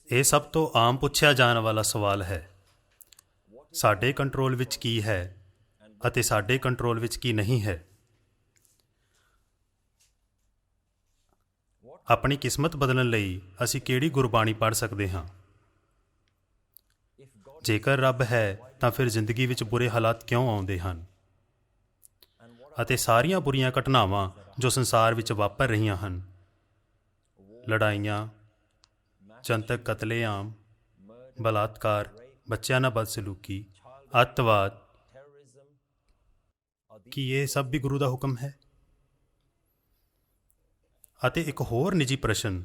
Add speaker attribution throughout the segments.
Speaker 1: ਇਹ ਸਭ ਤੋਂ ਆਮ ਪੁੱਛਿਆ ਜਾਣ ਵਾਲਾ ਸਵਾਲ ਹੈ। ਸਾਡੇ ਕੰਟਰੋਲ ਵਿੱਚ ਕੀ ਹੈ ਅਤੇ ਸਾਡੇ ਕੰਟਰੋਲ ਵਿੱਚ ਕੀ ਨਹੀਂ ਹੈ। ਆਪਣੀ ਕਿਸਮਤ ਬਦਲਣ ਲਈ ਅਸੀਂ ਕਿਹੜੀ ਗੁਰਬਾਣੀ ਪੜ੍ਹ ਸਕਦੇ ਹਾਂ? ਜੇਕਰ ਰੱਬ ਹੈ ਤਾਂ ਫਿਰ ਜ਼ਿੰਦਗੀ ਵਿੱਚ ਬੁਰੇ ਹਾਲਾਤ ਕਿਉਂ ਆਉਂਦੇ ਹਨ? ਅਤੇ ਸਾਰੀਆਂ ਬੁਰੀਆਂ ਘਟਨਾਵਾਂ ਜੋ ਸੰਸਾਰ ਵਿੱਚ ਵਾਪਰ ਰਹੀਆਂ ਹਨ, ਲੜਾਈਆਂ, ਜਨਤਕ ਕਤਲੇਆਮ, ਬਲਾਤਕਾਰ, ਬੱਚਿਆਂ ਨਾਲ ਬਦਸਲੂਕੀ, ਅੱਤਵਾਦ, ਕੀ ਇਹ ਸਭ ਵੀ ਗੁਰੂ ਦਾ ਹੁਕਮ ਹੈ? ਅਤੇ ਇੱਕ ਹੋਰ ਨਿੱਜੀ ਪ੍ਰਸ਼ਨ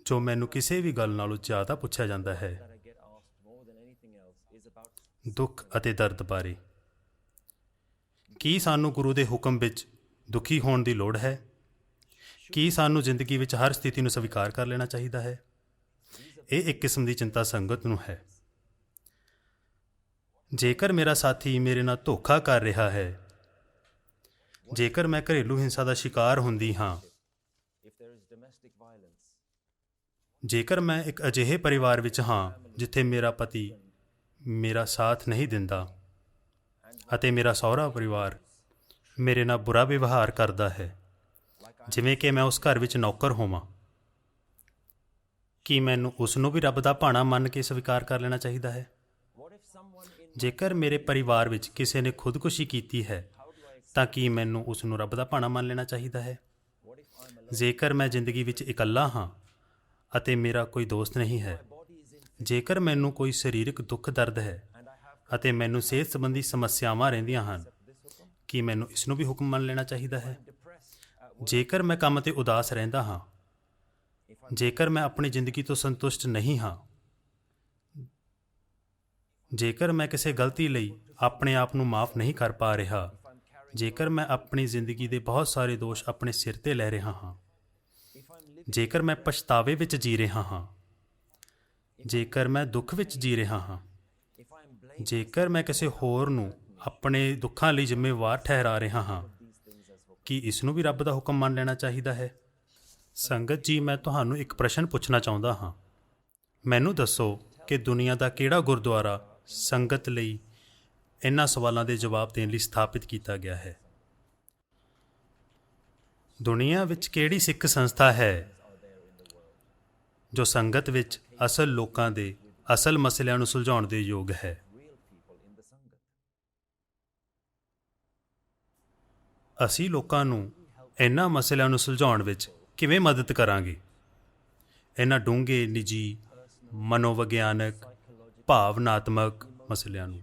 Speaker 1: ਜੋ ਮੈਨੂੰ ਕਿਸੇ ਵੀ ਗੱਲ ਨਾਲੋਂ ਜ਼ਿਆਦਾ ਪੁੱਛਿਆ ਜਾਂਦਾ ਹੈ, ਦੁੱਖ ਅਤੇ ਦਰਦ ਬਾਰੇ। ਕੀ ਸਾਨੂੰ ਗੁਰੂ ਦੇ ਹੁਕਮ ਵਿੱਚ ਦੁਖੀ ਹੋਣ ਦੀ ਲੋੜ ਹੈ? ਕੀ ਸਾਨੂੰ ਜ਼ਿੰਦਗੀ ਵਿੱਚ ਹਰ ਸਥਿਤੀ ਨੂੰ ਸਵੀਕਾਰ ਕਰ ਲੈਣਾ ਚਾਹੀਦਾ ਹੈ? ਇਹ ਇੱਕ ਕਿਸਮ ਦੀ ਚਿੰਤਾ ਸੰਗਤ ਨੂੰ ਹੈ। ਜੇਕਰ ਮੇਰਾ ਸਾਥੀ ਮੇਰੇ ਨਾਲ ਧੋਖਾ ਕਰ ਰਿਹਾ ਹੈ, ਜੇਕਰ ਮੈਂ ਘਰੇਲੂ ਹਿੰਸਾ ਦਾ ਸ਼ਿਕਾਰ ਹੁੰਦੀ ਹਾਂ, ਜੇਕਰ ਮੈਂ ਇੱਕ ਅਜਿਹੇ ਪਰਿਵਾਰ ਵਿੱਚ ਹਾਂ ਜਿੱਥੇ ਮੇਰਾ ਪਤੀ ਮੇਰਾ ਸਾਥ ਨਹੀਂ ਦਿੰਦਾ ਅਤੇ ਮੇਰਾ ਸਹੁਰਾ ਪਰਿਵਾਰ ਮੇਰੇ ਨਾਲ ਬੁਰਾ ਵਿਵਹਾਰ ਕਰਦਾ ਹੈ, ਜਿਵੇਂ ਕਿ ਮੈਂ ਉਸ ਘਰ ਵਿੱਚ ਨੌਕਰ ਹੋਵਾਂ, ਕੀ ਮੈਨੂੰ ਉਸ ਨੂੰ ਵੀ ਰੱਬ ਦਾ ਭਾਣਾ ਮੰਨ ਕੇ ਸਵੀਕਾਰ ਕਰ ਲੈਣਾ ਚਾਹੀਦਾ ਹੈ? ਜੇਕਰ ਮੇਰੇ ਪਰਿਵਾਰ ਵਿੱਚ ਕਿਸੇ ਨੇ ਖੁਦਕੁਸ਼ੀ ਕੀਤੀ ਹੈ ਤਾਂ ਕੀ ਮੈਨੂੰ ਉਸ ਨੂੰ ਰੱਬ ਦਾ ਭਾਣਾ ਮੰਨ ਲੈਣਾ ਚਾਹੀਦਾ ਹੈ? ਜੇਕਰ ਮੈਂ ਜ਼ਿੰਦਗੀ ਵਿੱਚ ਇਕੱਲਾ ਹਾਂ ਅਤੇ ਮੇਰਾ ਕੋਈ ਦੋਸਤ ਨਹੀਂ ਹੈ, ਜੇਕਰ ਮੈਨੂੰ ਕੋਈ ਸਰੀਰਕ ਦੁੱਖ ਦਰਦ ਹੈ ਅਤੇ ਮੈਨੂੰ ਸਿਹਤ ਸੰਬੰਧੀ ਸਮੱਸਿਆਵਾਂ ਰਹਿੰਦੀਆਂ ਹਨ, ਕੀ ਮੈਨੂੰ ਇਸ ਨੂੰ ਵੀ ਹੁਕਮ ਮੰਨ ਲੈਣਾ ਚਾਹੀਦਾ ਹੈ? ਜੇਕਰ ਮੈਂ ਕੰਮ 'ਤੇ ਉਦਾਸ ਰਹਿੰਦਾ ਹਾਂ, ਜੇਕਰ ਮੈਂ ਆਪਣੀ ਜ਼ਿੰਦਗੀ ਤੋਂ ਸੰਤੁਸ਼ਟ ਨਹੀਂ ਹਾਂ, ਜੇਕਰ ਮੈਂ ਕਿਸੇ ਗਲਤੀ ਲਈ ਆਪਣੇ ਆਪ ਨੂੰ ਮਾਫ਼ ਨਹੀਂ ਕਰ ਪਾ ਰਿਹਾ, ਜੇਕਰ ਮੈਂ ਆਪਣੀ ਜ਼ਿੰਦਗੀ ਦੇ ਬਹੁਤ ਸਾਰੇ ਦੋਸ਼ ਆਪਣੇ ਸਿਰ 'ਤੇ ਲੈ ਰਿਹਾ ਹਾਂ, ਜੇਕਰ ਮੈਂ ਪਛਤਾਵੇ ਵਿੱਚ ਜੀ ਰਿਹਾ ਹਾਂ, ਜੇਕਰ ਮੈਂ ਦੁੱਖ ਵਿੱਚ ਜੀ ਰਿਹਾ ਹਾਂ, ਜੇਕਰ ਮੈਂ ਕਿਸੇ ਹੋਰ ਨੂੰ ਆਪਣੇ ਦੁੱਖਾਂ ਲਈ ਜ਼ਿੰਮੇਵਾਰ ਠਹਿਰਾ ਰਿਹਾ ਹਾਂ, ਕੀ ਇਸ ਨੂੰ ਵੀ ਰੱਬ ਦਾ ਹੁਕਮ ਮੰਨ ਲੈਣਾ ਚਾਹੀਦਾ ਹੈ? ਸੰਗਤ ਜੀ, ਮੈਂ ਤੁਹਾਨੂੰ ਇੱਕ ਪ੍ਰਸ਼ਨ ਪੁੱਛਣਾ ਚਾਹੁੰਦਾ ਹਾਂ। ਮੈਨੂੰ ਦੱਸੋ ਕਿ ਦੁਨੀਆ ਦਾ ਕਿਹੜਾ ਗੁਰਦੁਆਰਾ ਸੰਗਤ ਲਈ ਇਹਨਾਂ ਸਵਾਲਾਂ ਦੇ ਜਵਾਬ ਦੇਣ ਲਈ ਸਥਾਪਿਤ ਕੀਤਾ ਗਿਆ ਹੈ? ਦੁਨੀਆ ਵਿੱਚ ਕਿਹੜੀ ਸਿੱਖ ਸੰਸਥਾ ਹੈ ਜੋ ਸੰਗਤ ਵਿੱਚ ਅਸਲ ਲੋਕਾਂ ਦੇ ਅਸਲ ਮਸਲਿਆਂ ਨੂੰ ਸੁਲਝਾਉਣ ਦੇ ਯੋਗ ਹੈ? ਅਸੀਂ ਲੋਕਾਂ ਨੂੰ ਇਹਨਾਂ ਮਸਲਿਆਂ ਨੂੰ ਸੁਲਝਾਉਣ ਵਿੱਚ ਕਿਵੇਂ ਮਦਦ ਕਰਾਂਗੇ? ਇਹਨਾਂ ਡੂੰਘੇ, ਨਿੱਜੀ, ਮਨੋਵਿਗਿਆਨਕ, ਭਾਵਨਾਤਮਕ ਮਸਲਿਆਂ ਨੂੰ।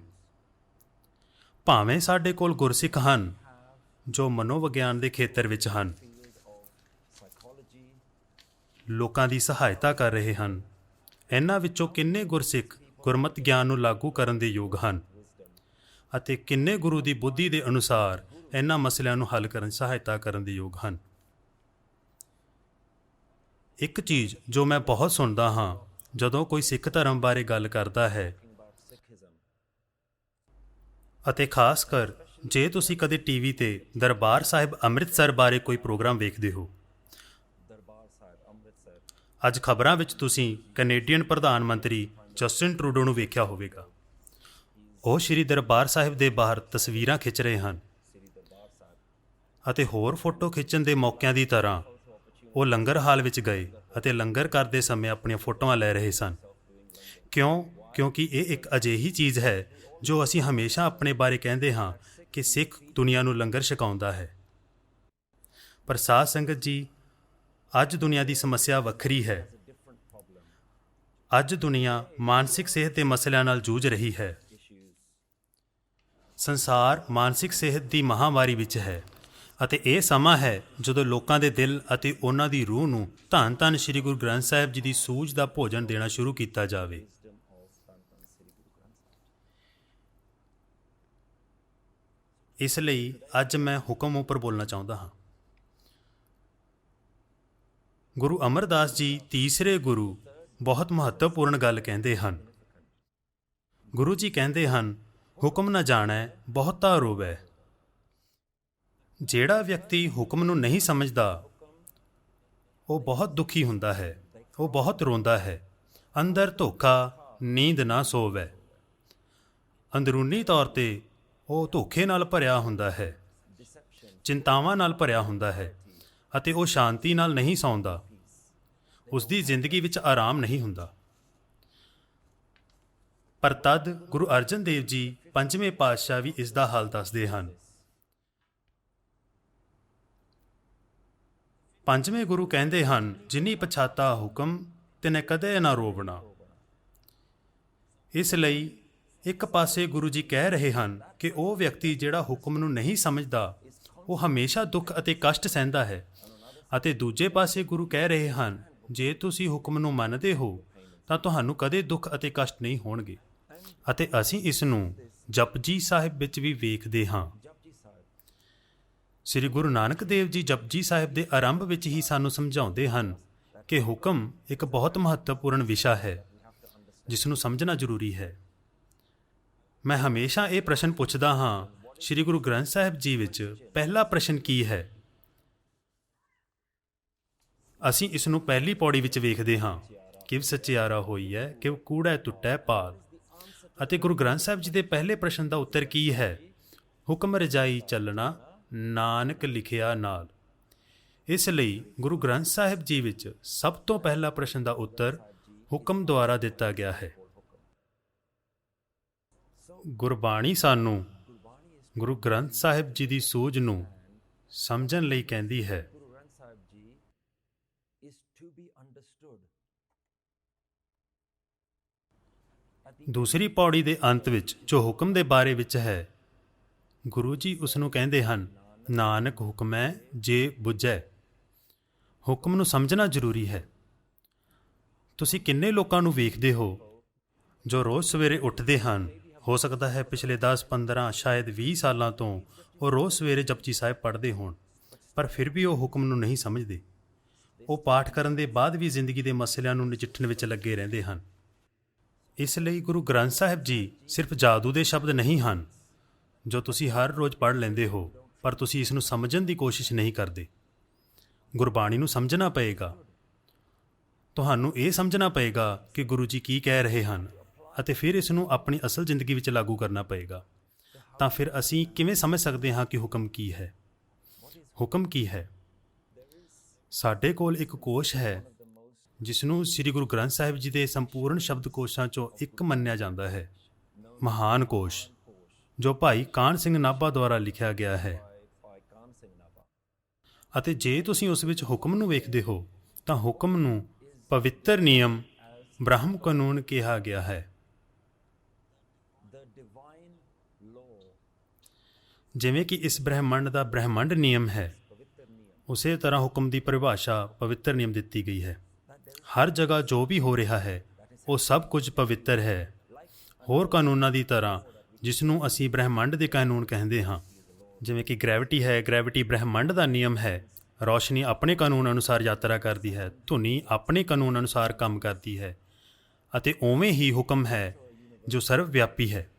Speaker 1: ਭਾਵੇਂ ਸਾਡੇ ਕੋਲ ਗੁਰਸਿੱਖ ਹਨ ਜੋ ਮਨੋਵਿਗਿਆਨ ਦੇ ਖੇਤਰ ਵਿੱਚ ਹਨ, ਲੋਕਾਂ ਦੀ ਸਹਾਇਤਾ ਕਰ ਰਹੇ ਹਨ, ਇਹਨਾਂ ਵਿੱਚੋਂ ਕਿੰਨੇ ਗੁਰਸਿੱਖ ਗੁਰਮਤਿ ਗਿਆਨ ਨੂੰ ਲਾਗੂ ਕਰਨ ਦੇ ਯੋਗ ਹਨ ਅਤੇ ਕਿੰਨੇ ਗੁਰੂ ਦੀ ਬੁੱਧੀ ਦੇ ਅਨੁਸਾਰ ਇਹਨਾਂ ਮਸਲਿਆਂ ਨੂੰ ਹੱਲ ਕਰਨ ਸਹਾਇਤਾ ਕਰਨ ਦੇ ਯੋਗ ਹਨ? ਇੱਕ ਚੀਜ਼ ਜੋ ਮੈਂ ਬਹੁਤ ਸੁਣਦਾ ਹਾਂ ਜਦੋਂ ਕੋਈ ਸਿੱਖ ਧਰਮ ਬਾਰੇ ਗੱਲ ਕਰਦਾ ਹੈ, ਅਤੇ ਖਾਸ ਕਰ ਜੇ ਤੁਸੀਂ ਕਦੇ ਟੀਵੀ 'ਤੇ ਦਰਬਾਰ ਸਾਹਿਬ ਅੰਮ੍ਰਿਤਸਰ ਬਾਰੇ ਕੋਈ ਪ੍ਰੋਗਰਾਮ ਵੇਖਦੇ ਹੋ। ਅੱਜ ਖਬਰਾਂ ਵਿੱਚ ਤੁਸੀਂ ਕੈਨੇਡੀਅਨ ਪ੍ਰਧਾਨ ਮੰਤਰੀ ਜਸਟਿਨ ਟਰੂਡੋ ਨੂੰ ਵੇਖਿਆ ਹੋਵੇਗਾ। ਉਹ ਸ਼੍ਰੀ ਦਰਬਾਰ ਸਾਹਿਬ ਦੇ ਬਾਹਰ ਤਸਵੀਰਾਂ ਖਿੱਚ ਰਹੇ ਹਨ ਅਤੇ ਹੋਰ ਫੋਟੋ ਖਿੱਚਣ ਦੇ ਮੌਕਿਆਂ ਦੀ ਤਰ੍ਹਾਂ ਉਹ ਲੰਗਰ ਹਾਲ ਵਿੱਚ ਗਏ ਅਤੇ ਲੰਗਰ ਕਰਦੇ ਸਮੇਂ ਆਪਣੀਆਂ ਫੋਟੋਆਂ ਲੈ ਰਹੇ ਸਨ। ਕਿਉਂਕਿ ਇਹ ਇੱਕ ਅਜਿਹੀ ਚੀਜ਼ ਹੈ ਜੋ ਅਸੀਂ ਹਮੇਸ਼ਾ ਆਪਣੇ ਬਾਰੇ ਕਹਿੰਦੇ ਹਾਂ ਕਿ ਸਿੱਖ ਦੁਨੀਆ ਨੂੰ ਲੰਗਰ ਛਕਾਉਂਦਾ ਹੈ। ਪਰ ਸਾਧ ਸੰਗਤ ਜੀ, ਅੱਜ ਦੁਨੀਆ ਦੀ ਸਮੱਸਿਆ ਵੱਖਰੀ ਹੈ। ਅੱਜ ਦੁਨੀਆ ਮਾਨਸਿਕ ਸਿਹਤ ਦੇ ਮਸਲਿਆਂ ਨਾਲ ਜੂਝ ਰਹੀ ਹੈ। ਸੰਸਾਰ ਮਾਨਸਿਕ ਸਿਹਤ ਦੀ ਮਹਾਂਮਾਰੀ ਵਿੱਚ ਹੈ ਅਤੇ ਇਹ ਸਮਾਂ ਹੈ ਜਦੋਂ ਲੋਕਾਂ ਦੇ ਦਿਲ ਅਤੇ ਉਹਨਾਂ ਦੀ ਰੂਹ ਨੂੰ ਧੰਨ ਧੰਨ ਸ਼੍ਰੀ ਗੁਰੂ ਗ੍ਰੰਥ ਸਾਹਿਬ ਜੀ ਦੀ ਸੂਝ ਦਾ ਭੋਜਨ ਦੇਣਾ ਸ਼ੁਰੂ ਕੀਤਾ ਜਾਵੇ। ਇਸ ਲਈ ਅੱਜ ਮੈਂ ਹੁਕਮ ਉੱਪਰ ਬੋਲਣਾ ਚਾਹੁੰਦਾ ਹਾਂ। ਗੁਰੂ ਅਮਰਦਾਸ ਜੀ, ਤੀਸਰੇ ਗੁਰੂ, ਬਹੁਤ ਮਹੱਤਵਪੂਰਨ ਗੱਲ ਕਹਿੰਦੇ ਹਨ। ਗੁਰੂ ਜੀ ਕਹਿੰਦੇ ਹਨ, ਹੁਕਮ ਨਾ ਜਾਣੈ ਬਹੁਤਾ ਰੋਵੈ। ਜਿਹੜਾ ਵਿਅਕਤੀ ਹੁਕਮ ਨੂੰ ਨਹੀਂ ਸਮਝਦਾ, ਉਹ ਬਹੁਤ ਦੁਖੀ ਹੁੰਦਾ ਹੈ, ਉਹ ਬਹੁਤ ਰੋਂਦਾ ਹੈ ਅੰਦਰ ਧੋਖਾ ਨੀਂਦ ਨਾ ਸੋਵੈ। ਅੰਦਰੂਨੀ ਤੌਰ ਤੇ ਉਹ ਧੋਖੇ ਨਾਲ ਭਰਿਆ ਹੁੰਦਾ ਹੈ, ਚਿੰਤਾਵਾਂ ਨਾਲ ਭਰਿਆ ਹੁੰਦਾ ਹੈ ਅਤੇ ਉਹ ਸ਼ਾਂਤੀ ਨਾਲ ਨਹੀਂ ਸੌਂਦਾ। ਉਸ ਦੀ ਜ਼ਿੰਦਗੀ ਵਿੱਚ ਆਰਾਮ ਨਹੀਂ ਹੁੰਦਾ। ਪਰ ਤਦ ਗੁਰੂ ਅਰਜਨ ਦੇਵ ਜੀ ਪੰਜਵੇਂ ਪਾਤਸ਼ਾਹ ਵੀ ਇਸ ਦਾ ਹੱਲ ਦੱਸਦੇ ਹਨ। ਪੰਜਵੇਂ ਗੁਰੂ ਕਹਿੰਦੇ ਹਨ, ਜਿਨੀ ਪਛਾਤਾ ਹੁਕਮ ਤਿਨੇ ਕਦੇ ਨਾ ਰੋਵਣਾ। ਇਸ ਲਈ ਇੱਕ ਪਾਸੇ ਗੁਰੂ ਜੀ ਕਹਿ ਰਹੇ ਹਨ ਕਿ ਉਹ ਵਿਅਕਤੀ ਜਿਹੜਾ ਹੁਕਮ ਨੂੰ ਨਹੀਂ ਸਮਝਦਾ ਉਹ ਹਮੇਸ਼ਾ ਦੁੱਖ ਅਤੇ ਕਸ਼ਟ ਸਹਿੰਦਾ ਹੈ, ਅਤੇ ਦੂਜੇ ਪਾਸੇ ਗੁਰੂ ਕਹਿ ਰਹੇ ਹਨ, ਜੇ ਤੁਸੀਂ ਹੁਕਮ ਨੂੰ ਮੰਨਦੇ ਹੋ ਤਾਂ ਤੁਹਾਨੂੰ ਕਦੇ ਦੁੱਖ ਅਤੇ ਕਸ਼ਟ ਨਹੀਂ ਹੋਣਗੇ। ਅਤੇ ਅਸੀਂ ਇਸ ਨੂੰ ਜਪਜੀ ਸਾਹਿਬ ਵਿੱਚ ਵੀ ਵੇਖਦੇ ਹਾਂ। ਸ੍ਰੀ ਗੁਰੂ ਨਾਨਕ ਦੇਵ ਜੀ ਜਪਜੀ ਸਾਹਿਬ ਦੇ ਆਰੰਭ ਵਿੱਚ ਹੀ ਸਾਨੂੰ ਸਮਝਾਉਂਦੇ ਹਨ ਕਿ ਹੁਕਮ ਇੱਕ ਬਹੁਤ ਮਹੱਤਵਪੂਰਨ ਵਿਸ਼ਾ ਹੈ ਜਿਸ ਨੂੰ ਸਮਝਣਾ ਜ਼ਰੂਰੀ ਹੈ। ਮੈਂ ਹਮੇਸ਼ਾ ਇਹ ਪ੍ਰਸ਼ਨ ਪੁੱਛਦਾ ਹਾਂ, ਸ੍ਰੀ ਗੁਰੂ ਗ੍ਰੰਥ ਸਾਹਿਬ ਜੀ ਵਿੱਚ ਪਹਿਲਾ ਪ੍ਰਸ਼ਨ ਕੀ ਹੈ? ਅਸੀਂ ਇਸ ਨੂੰ ਪਹਿਲੀ ਪੌੜੀ ਵਿੱਚ ਵੇਖਦੇ ਹਾਂ, ਕਿਵ ਸਚਿਆਰਾ ਹੋਈ ਹੈ, ਕਿਵ ਕੂੜੈ ਟੁੱਟੈ ਪਾਲ। ਅਤੇ ਗੁਰੂ ਗ੍ਰੰਥ ਸਾਹਿਬ ਜੀ ਦੇ ਪਹਿਲੇ ਪ੍ਰਸ਼ਨ ਦਾ ਉੱਤਰ ਕੀ ਹੈ? ਹੁਕਮ ਰਜਾਈ ਚੱਲਣਾ, ਨਾਨਕ ਲਿਖਿਆ ਨਾਲ। ਇਸ ਲਈ ਗੁਰੂ ਗ੍ਰੰਥ ਸਾਹਿਬ ਜੀ ਵਿੱਚ ਸਭ ਤੋਂ ਪਹਿਲਾ ਪ੍ਰਸ਼ਨ ਦਾ ਉੱਤਰ ਹੁਕਮ ਦੁਆਰਾ ਦਿੱਤਾ ਗਿਆ ਹੈ। ਗੁਰਬਾਣੀ ਸਾਨੂੰ ਗੁਰੂ ਗ੍ਰੰਥ ਸਾਹਿਬ ਜੀ ਦੀ ਸੂਝ ਨੂੰ ਸਮਝਣ ਲਈ ਕਹਿੰਦੀ ਹੈ। ਦੂਸਰੀ ਪੌੜੀ ਦੇ ਅੰਤ ਵਿੱਚ ਜੋ ਹੁਕਮ ਦੇ ਬਾਰੇ ਵਿੱਚ ਹੈ, ਗੁਰੂ ਜੀ ਉਸ ਨੂੰ ਕਹਿੰਦੇ ਹਨ, ਨਾਨਕ ਹੁਕਮੈ ਜੇ ਬੁੱਝੈ। ਹੁਕਮ ਨੂੰ ਸਮਝਣਾ ਜ਼ਰੂਰੀ ਹੈ। ਤੁਸੀਂ ਕਿੰਨੇ ਲੋਕਾਂ ਨੂੰ ਵੇਖਦੇ ਹੋ ਜੋ ਰੋਜ਼ ਸਵੇਰੇ ਉੱਠਦੇ ਹਨ, ਹੋ ਸਕਦਾ ਹੈ ਪਿਛਲੇ 10, 15, ਸ਼ਾਇਦ 20 ਸਾਲਾਂ ਤੋਂ ਉਹ ਰੋਜ਼ ਸਵੇਰੇ ਜਪਜੀ ਸਾਹਿਬ ਪੜ੍ਹਦੇ ਹੋਣ, ਪਰ ਫਿਰ ਵੀ ਉਹ ਹੁਕਮ ਨੂੰ ਨਹੀਂ ਸਮਝਦੇ। ਉਹ ਪਾਠ ਕਰਨ ਦੇ ਬਾਅਦ ਵੀ ਜ਼ਿੰਦਗੀ ਦੇ ਮਸਲਿਆਂ ਨੂੰ ਨਜਿੱਠਣ ਵਿੱਚ ਲੱਗੇ ਰਹਿੰਦੇ ਹਨ। ਇਸ ਲਈ ਗੁਰੂ ਗ੍ਰੰਥ ਸਾਹਿਬ ਜੀ ਸਿਰਫ ਜਾਦੂ ਦੇ ਸ਼ਬਦ ਨਹੀਂ ਹਨ ਜੋ ਤੁਸੀਂ ਹਰ ਰੋਜ਼ ਪੜ੍ਹ ਲੈਂਦੇ ਹੋ, ਪਰ ਤੁਸੀਂ ਇਸ ਨੂੰ ਸਮਝਣ ਦੀ ਕੋਸ਼ਿਸ਼ ਨਹੀਂ ਕਰਦੇ। ਗੁਰਬਾਣੀ ਨੂੰ ਸਮਝਣਾ ਪਏਗਾ। ਤੁਹਾਨੂੰ ਇਹ ਸਮਝਣਾ ਪਏਗਾ ਕਿ ਗੁਰੂ ਜੀ ਕੀ ਕਹਿ ਰਹੇ ਹਨ, ਅਤੇ ਫਿਰ ਇਸ ਨੂੰ ਆਪਣੀ ਅਸਲ ਜ਼ਿੰਦਗੀ ਵਿੱਚ ਲਾਗੂ ਕਰਨਾ ਪਏਗਾ। ਤਾਂ ਫਿਰ ਅਸੀਂ ਕਿਵੇਂ ਸਮਝ ਸਕਦੇ ਹਾਂ ਕਿ ਹੁਕਮ ਕੀ ਹੈ? ਹੁਕਮ ਕੀ ਹੈ? ਸਾਡੇ ਕੋਲ ਇੱਕ ਕੋਸ਼ ਹੈ ਜਿਸ ਨੂੰ ਸ੍ਰੀ ਗੁਰੂ ਗ੍ਰੰਥ ਸਾਹਿਬ ਜੀ ਦੇ ਸੰਪੂਰਨ ਸ਼ਬਦ ਕੋਸ਼ਾਂ 'ਚੋਂ ਇੱਕ ਮੰਨਿਆ ਜਾਂਦਾ ਹੈ, ਮਹਾਨ ਕੋਸ਼, ਜੋ ਭਾਈ ਕਾਹਨ ਸਿੰਘ ਨਾਭਾ ਦੁਆਰਾ ਲਿਖਿਆ ਗਿਆ ਹੈ। ਅਤੇ ਜੇ ਤੁਸੀਂ ਉਸ ਵਿੱਚ ਹੁਕਮ ਨੂੰ ਵੇਖਦੇ ਹੋ ਤਾਂ ਹੁਕਮ ਨੂੰ ਪਵਿੱਤਰ ਨਿਯਮ, ਬ੍ਰਹਮ ਕਾਨੂੰਨ ਕਿਹਾ ਗਿਆ ਹੈ। ਜਿਵੇਂ ਕਿ ਇਸ ਬ੍ਰਹਿਮੰਡ ਦਾ ਬ੍ਰਹਿਮੰਡ ਨਿਯਮ ਹੈ, ਉਸੇ ਤਰ੍ਹਾਂ ਹੁਕਮ ਦੀ ਪਰਿਭਾਸ਼ਾ ਪਵਿੱਤਰ ਨਿਯਮ ਦਿੱਤੀ ਗਈ ਹੈ। ਹਰ ਜਗ੍ਹਾ ਜੋ ਵੀ ਹੋ ਰਿਹਾ ਹੈ ਉਹ ਸਭ ਕੁਝ ਪਵਿੱਤਰ ਹੈ। ਹੋਰ ਕਾਨੂੰਨਾਂ ਦੀ ਤਰ੍ਹਾਂ ਜਿਸ ਨੂੰ ਅਸੀਂ ਬ੍ਰਹਿਮੰਡ ਦੇ ਕਾਨੂੰਨ ਕਹਿੰਦੇ ਹਾਂ, ਜਿਵੇਂ ਕਿ ਗ੍ਰੈਵਿਟੀ ਹੈ, ਗ੍ਰੈਵਿਟੀ ਬ੍ਰਹਿਮੰਡ ਦਾ ਨਿਯਮ ਹੈ। ਰੌਸ਼ਨੀ ਆਪਣੇ ਕਾਨੂੰਨ ਅਨੁਸਾਰ ਯਾਤਰਾ ਕਰਦੀ ਹੈ, ਧੁਨੀ ਆਪਣੇ ਕਾਨੂੰਨ ਅਨੁਸਾਰ ਕੰਮ ਕਰਦੀ ਹੈ, ਅਤੇ ਉਵੇਂ ਹੀ ਹੁਕਮ ਹੈ ਜੋ ਸਰਵ ਵਿਆਪੀ ਹੈ।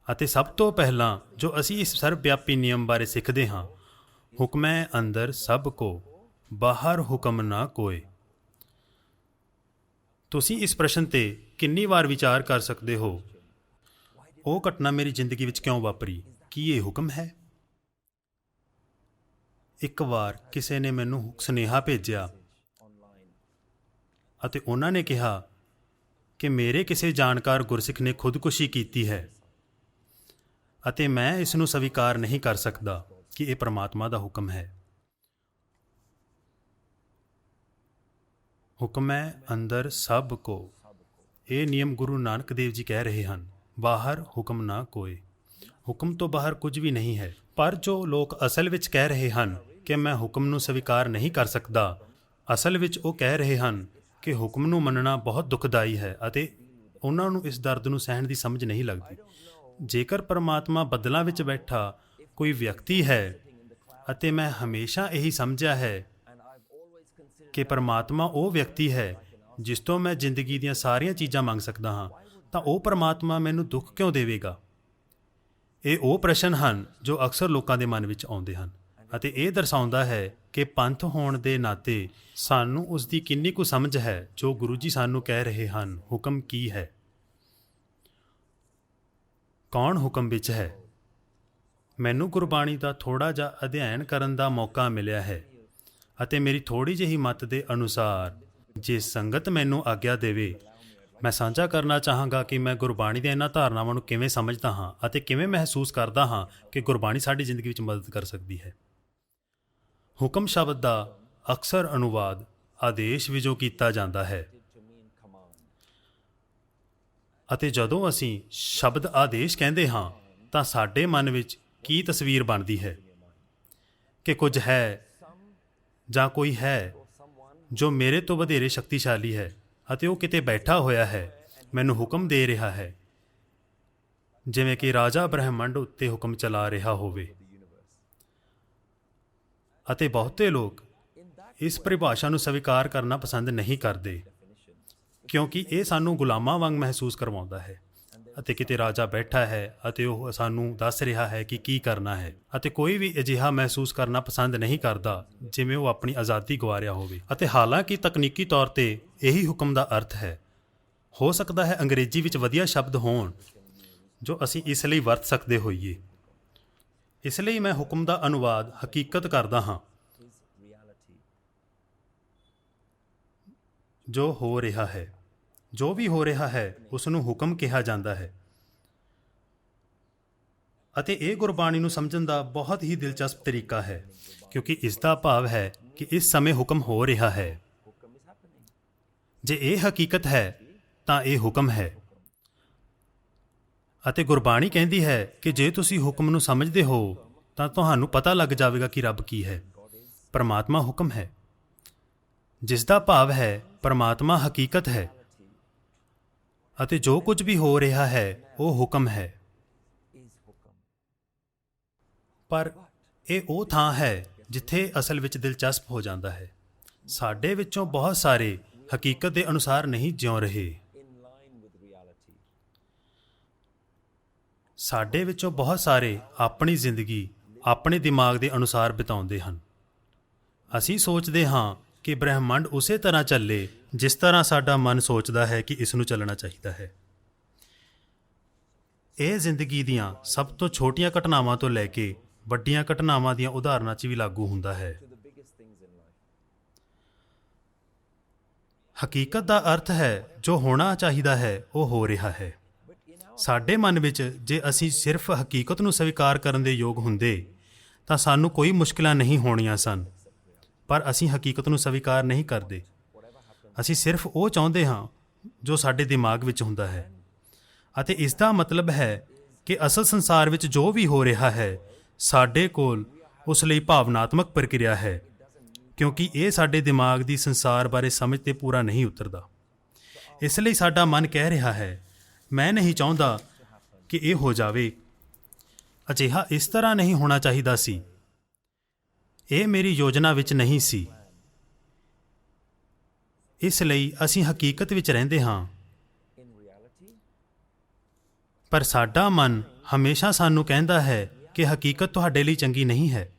Speaker 1: ਅਤੇ ਸਭ ਤੋਂ ਪਹਿਲਾਂ ਜੋ ਅਸੀਂ ਇਸ ਸਰਵ ਵਿਆਪੀ ਨਿਯਮ ਬਾਰੇ ਸਿੱਖਦੇ ਹਾਂ, ਹੁਕਮੈ ਅੰਦਰ ਸਭ ਕੋ, ਬਾਹਰ ਹੁਕਮ ਨਾ ਕੋਏ। ਤੁਸੀਂ ਇਸ ਪ੍ਰਸ਼ਨ 'ਤੇ ਕਿੰਨੀ ਵਾਰ ਵਿਚਾਰ ਕਰ ਸਕਦੇ ਹੋ, ਉਹ ਘਟਨਾ ਮੇਰੀ ਜ਼ਿੰਦਗੀ ਵਿੱਚ ਕਿਉਂ ਵਾਪਰੀ? ਕੀ ਇਹ ਹੁਕਮ ਹੈ? ਇੱਕ ਵਾਰ ਕਿਸੇ ਨੇ ਮੈਨੂੰ ਸੁਨੇਹਾ ਭੇਜਿਆ ਅਤੇ ਉਹਨਾਂ ਨੇ ਕਿਹਾ ਕਿ ਮੇਰੇ ਕਿਸੇ ਜਾਣਕਾਰ ਗੁਰਸਿੱਖ ਨੇ ਖੁਦਕੁਸ਼ੀ ਕੀਤੀ ਹੈ ਅਤੇ ਮੈਂ ਇਸ ਨੂੰ ਸਵੀਕਾਰ ਨਹੀਂ ਕਰ ਸਕਦਾ ਕਿ ਇਹ ਪਰਮਾਤਮਾ ਦਾ ਹੁਕਮ ਹੈ। ਹੁਕਮੈ ਅੰਦਰ ਸਭ ਕੋ, ਇਹ ਨਿਯਮ ਗੁਰੂ ਨਾਨਕ ਦੇਵ ਜੀ ਕਹਿ ਰਹੇ ਹਨ। ਬਾਹਰ ਹੁਕਮ ਨਾ ਕੋਏ। ਹੁਕਮ ਤੋਂ ਬਾਹਰ ਕੁਝ ਵੀ ਨਹੀਂ ਹੈ। ਪਰ ਜੋ ਲੋਕ ਅਸਲ ਵਿੱਚ ਕਹਿ ਰਹੇ ਹਨ ਕਿ ਮੈਂ ਹੁਕਮ ਨੂੰ ਸਵੀਕਾਰ ਨਹੀਂ ਕਰ ਸਕਦਾ, ਅਸਲ ਵਿੱਚ ਉਹ ਕਹਿ ਰਹੇ ਹਨ ਕਿ ਹੁਕਮ ਨੂੰ ਮੰਨਣਾ ਬਹੁਤ ਦੁਖਦਾਈ ਹੈ ਅਤੇ ਉਹਨਾਂ ਨੂੰ ਇਸ ਦਰਦ ਨੂੰ ਸਹਿਣ ਦੀ ਸਮਝ ਨਹੀਂ ਲੱਗਦੀ। ਜੇਕਰ ਪਰਮਾਤਮਾ ਬੱਦਲਾਂ ਵਿੱਚ ਬੈਠਾ ਕੋਈ ਵਿਅਕਤੀ ਹੈ, ਅਤੇ ਮੈਂ ਹਮੇਸ਼ਾ ਇਹੀ ਸਮਝਿਆ ਹੈ ਕਿ ਪਰਮਾਤਮਾ ਉਹ ਵਿਅਕਤੀ ਹੈ ਜਿਸ ਤੋਂ ਮੈਂ ਜ਼ਿੰਦਗੀ ਦੀਆਂ ਸਾਰੀਆਂ ਚੀਜ਼ਾਂ ਮੰਗ ਸਕਦਾ ਹਾਂ, ਤਾਂ ਉਹ ਪਰਮਾਤਮਾ ਮੈਨੂੰ ਦੁੱਖ ਕਿਉਂ ਦੇਵੇਗਾ? ਇਹ ਉਹ ਪ੍ਰਸ਼ਨ ਹਨ ਜੋ ਅਕਸਰ ਲੋਕਾਂ ਦੇ ਮਨ ਵਿੱਚ ਆਉਂਦੇ ਹਨ, ਅਤੇ ਇਹ ਦਰਸਾਉਂਦਾ ਹੈ ਕਿ ਪੰਥ ਹੋਣ ਦੇ ਨਾਤੇ ਸਾਨੂੰ ਉਸ ਦੀ ਕਿੰਨੀ ਕੁ ਸਮਝ ਹੈ ਜੋ ਗੁਰੂ ਜੀ ਸਾਨੂੰ ਕਹਿ ਰਹੇ ਹਨ। ਹੁਕਮ ਕੀ ਹੈ? ਕੌਣ ਹੁਕਮ ਵਿੱਚ ਹੈ? ਮੈਨੂੰ ਗੁਰਬਾਣੀ ਦਾ ਥੋੜ੍ਹਾ ਜਿਹਾ ਅਧਿਐਨ ਕਰਨ ਦਾ ਮੌਕਾ ਮਿਲਿਆ ਹੈ ਅਤੇ ਮੇਰੀ ਥੋੜ੍ਹੀ ਜਿਹੀ ਮੱਤ ਦੇ ਅਨੁਸਾਰ ਜੇ ਸੰਗਤ ਮੈਨੂੰ ਆਗਿਆ ਦੇਵੇ, ਮੈਂ ਸਾਂਝਾ ਕਰਨਾ ਚਾਹਾਂਗਾ ਕਿ ਮੈਂ ਗੁਰਬਾਣੀ ਦੀਆਂ ਇਹਨਾਂ ਧਾਰਨਾਵਾਂ ਨੂੰ ਕਿਵੇਂ ਸਮਝਦਾ ਹਾਂ ਅਤੇ ਕਿਵੇਂ ਮਹਿਸੂਸ ਕਰਦਾ ਹਾਂ ਕਿ ਗੁਰਬਾਣੀ ਸਾਡੀ ਜ਼ਿੰਦਗੀ ਵਿੱਚ ਮਦਦ ਕਰ ਸਕਦੀ ਹੈ। ਹੁਕਮ ਸ਼ਬਦ ਦਾ ਅਕਸਰ ਅਨੁਵਾਦ ਆਦੇਸ਼ ਵਜੋਂ ਕੀਤਾ ਜਾਂਦਾ ਹੈ ਅਤੇ ਜਦੋਂ ਅਸੀਂ ਸ਼ਬਦ ਆਦੇਸ਼ ਕਹਿੰਦੇ ਹਾਂ ਤਾਂ ਸਾਡੇ ਮਨ ਵਿੱਚ ਕੀ ਤਸਵੀਰ ਬਣਦੀ ਹੈ ਕਿ ਕੁਝ ਹੈ ਜਾਂ ਕੋਈ ਹੈ ਜੋ ਮੇਰੇ ਤੋਂ ਵਧੇਰੇ ਸ਼ਕਤੀਸ਼ਾਲੀ ਹੈ ਅਤੇ ਉਹ ਕਿਤੇ ਬੈਠਾ ਹੋਇਆ ਹੈ, ਮੈਨੂੰ ਹੁਕਮ ਦੇ ਰਿਹਾ ਹੈ, ਜਿਵੇਂ ਕਿ ਰਾਜਾ ਬ੍ਰਹਿਮੰਡ ਉੱਤੇ ਹੁਕਮ ਚਲਾ ਰਿਹਾ ਹੋਵੇ। ਅਤੇ ਬਹੁਤੇ ਲੋਕ ਇਸ ਪਰਿਭਾਸ਼ਾ ਨੂੰ ਸਵੀਕਾਰ ਕਰਨਾ ਪਸੰਦ ਨਹੀਂ ਕਰਦੇ ਕਿਉਂਕਿ ਇਹ ਸਾਨੂੰ ਗੁਲਾਮਾਂ ਵਾਂਗ ਮਹਿਸੂਸ ਕਰਵਾਉਂਦਾ ਹੈ ਅਤੇ ਕਿਤੇ ਰਾਜਾ ਬੈਠਾ ਹੈ ਅਤੇ ਉਹ ਸਾਨੂੰ ਦੱਸ ਰਿਹਾ ਹੈ ਕਿ ਕੀ ਕਰਨਾ ਹੈ ਅਤੇ ਕੋਈ ਵੀ ਅਜਿਹਾ ਮਹਿਸੂਸ ਕਰਨਾ ਪਸੰਦ ਨਹੀਂ ਕਰਦਾ ਜਿਵੇਂ ਉਹ ਆਪਣੀ ਆਜ਼ਾਦੀ ਗਵਾ ਹੋਵੇ। ਅਤੇ ਹਾਲਾਂਕਿ ਤਕਨੀਕੀ ਤੌਰ ਤੇ ਇਹੀ ਹੁਕਮ ਦਾ ਅਰਥ ਹੈ। ਹੋ ਸਕਦਾ ਹੈ ਅੰਗਰੇਜ਼ੀ ਵਿੱਚ ਵਧੀਆ ਸ਼ਬਦ ਹੋਣ ਜੋ ਅਸੀਂ ਇਸ ਲਈ ਵਰਤ ਸਕਦੇ ਹੋਈਏ। ਇਸ ਲਈ ਮੈਂ ਹੁਕਮ ਦਾ ਅਨੁਵਾਦ ਹਕੀਕਤ ਕਰਦਾ ਹਾਂ। ਜੋ ਹੋ ਰਿਹਾ ਹੈ, ਜੋ ਵੀ ਹੋ ਰਿਹਾ ਹੈ ਉਸ ਨੂੰ ਹੁਕਮ ਕਿਹਾ ਜਾਂਦਾ ਹੈ ਅਤੇ ਇਹ ਗੁਰਬਾਣੀ ਨੂੰ ਸਮਝਣ ਦਾ ਬਹੁਤ ਹੀ ਦਿਲਚਸਪ ਤਰੀਕਾ ਹੈ ਕਿਉਂਕਿ ਇਸ ਦਾ ਭਾਵ ਹੈ ਕਿ ਇਸ ਸਮੇਂ ਹੁਕਮ ਹੋ ਰਿਹਾ ਹੈ। ਜੇ ਇਹ ਹਕੀਕਤ ਹੈ ਤਾਂ ਇਹ ਹੁਕਮ ਹੈ ਅਤੇ ਗੁਰਬਾਣੀ ਕਹਿੰਦੀ ਹੈ ਕਿ ਜੇ ਤੁਸੀਂ ਹੁਕਮ ਨੂੰ ਸਮਝਦੇ ਹੋ ਤਾਂ ਤੁਹਾਨੂੰ ਪਤਾ ਲੱਗ ਜਾਵੇਗਾ ਕਿ ਰੱਬ ਕੀ ਹੈ। ਪਰਮਾਤਮਾ ਹੁਕਮ ਹੈ, ਜਿਸ ਦਾ ਭਾਵ ਹੈ ਪਰਮਾਤਮਾ ਹਕੀਕਤ ਹੈ ਅਤੇ ਜੋ ਕੁਝ ਵੀ ਹੋ ਰਿਹਾ ਹੈ ਉਹ ਹੁਕਮ ਹੈ। ਪਰ ਇਹ ਉਹ ਥਾਂ ਹੈ ਜਿੱਥੇ ਅਸਲ ਵਿੱਚ ਦਿਲਚਸਪ ਹੋ ਜਾਂਦਾ ਹੈ। ਸਾਡੇ ਵਿੱਚੋਂ ਬਹੁਤ ਸਾਰੇ ਹਕੀਕਤ ਦੇ ਅਨੁਸਾਰ ਨਹੀਂ ਜਿਉ ਰਹੇ। ਸਾਡੇ ਵਿੱਚੋਂ ਬਹੁਤ ਸਾਰੇ ਆਪਣੀ ਜ਼ਿੰਦਗੀ ਆਪਣੇ ਦਿਮਾਗ ਦੇ ਅਨੁਸਾਰ ਬਿਤਾਉਂਦੇ ਹਨ। ਅਸੀਂ ਸੋਚਦੇ ਹਾਂ ਕਿ ਬ੍ਰਹਿਮੰਡ ਉਸੇ ਤਰ੍ਹਾਂ ਚੱਲੇ ਜਿਸ ਤਰ੍ਹਾਂ ਸਾਡਾ ਮਨ ਸੋਚਦਾ ਹੈ ਕਿ ਇਸ ਨੂੰ ਚੱਲਣਾ ਚਾਹੀਦਾ ਹੈ। ਇਹ ਜ਼ਿੰਦਗੀ ਦੀਆਂ ਸਭ ਤੋਂ ਛੋਟੀਆਂ ਘਟਨਾਵਾਂ ਤੋਂ ਲੈ ਕੇ ਵੱਡੀਆਂ ਘਟਨਾਵਾਂ ਦੀਆਂ ਉਦਾਹਰਨਾਂ 'ਚ ਵੀ ਲਾਗੂ ਹੁੰਦਾ ਹੈ। ਹਕੀਕਤ ਦਾ ਅਰਥ ਹੈ ਜੋ ਹੋਣਾ ਚਾਹੀਦਾ ਹੈ ਉਹ ਹੋ ਰਿਹਾ ਹੈ। ਸਾਡੇ ਮਨ ਵਿੱਚ ਜੇ ਅਸੀਂ ਸਿਰਫ ਹਕੀਕਤ ਨੂੰ ਸਵੀਕਾਰ ਕਰਨ ਦੇ ਯੋਗ ਹੁੰਦੇ ਤਾਂ ਸਾਨੂੰ ਕੋਈ ਮੁਸ਼ਕਿਲਾਂ ਨਹੀਂ ਹੋਣੀਆਂ ਸਨ, ਪਰ ਅਸੀਂ ਹਕੀਕਤ ਨੂੰ ਸਵੀਕਾਰ ਨਹੀਂ ਕਰਦੇ। ਅਸੀਂ ਸਿਰਫ ਉਹ ਚਾਹੁੰਦੇ ਹਾਂ ਜੋ ਸਾਡੇ ਦਿਮਾਗ ਵਿੱਚ ਹੁੰਦਾ ਹੈ ਅਤੇ ਇਸ ਦਾ ਮਤਲਬ ਹੈ ਕਿ ਅਸਲ ਸੰਸਾਰ ਵਿੱਚ ਜੋ ਵੀ ਹੋ ਰਿਹਾ ਹੈ ਸਾਡੇ ਕੋਲ ਉਸ ਲਈ ਭਾਵਨਾਤਮਕ ਪ੍ਰਕਿਰਿਆ ਹੈ ਕਿਉਂਕਿ ਇਹ ਸਾਡੇ ਦਿਮਾਗ ਦੀ ਸੰਸਾਰ ਬਾਰੇ ਸਮਝ 'ਤੇ ਪੂਰਾ ਨਹੀਂ ਉਤਰਦਾ। ਇਸ ਲਈ ਸਾਡਾ ਮਨ ਕਹਿ ਰਿਹਾ ਹੈ ਮੈਂ ਨਹੀਂ ਚਾਹੁੰਦਾ ਕਿ ਇਹ ਹੋ ਜਾਵੇ, ਅਜਿਹਾ ਇਸ ਤਰ੍ਹਾਂ ਨਹੀਂ ਹੋਣਾ ਚਾਹੀਦਾ ਸੀ, ਇਹ ਮੇਰੀ ਯੋਜਨਾ ਵਿੱਚ ਨਹੀਂ ਸੀ। ਇਸ ਲਈ ਅਸੀਂ ਹਕੀਕਤ ਵਿੱਚ ਰਹਿੰਦੇ ਹਾਂ, ਪਰ ਸਾਡਾ ਮਨ ਹਮੇਸ਼ਾ ਸਾਨੂੰ ਕਹਿੰਦਾ ਹੈ ਕਿ ਹਕੀਕਤ ਤੁਹਾਡੇ ਲਈ ਚੰਗੀ ਨਹੀਂ ਹੈ।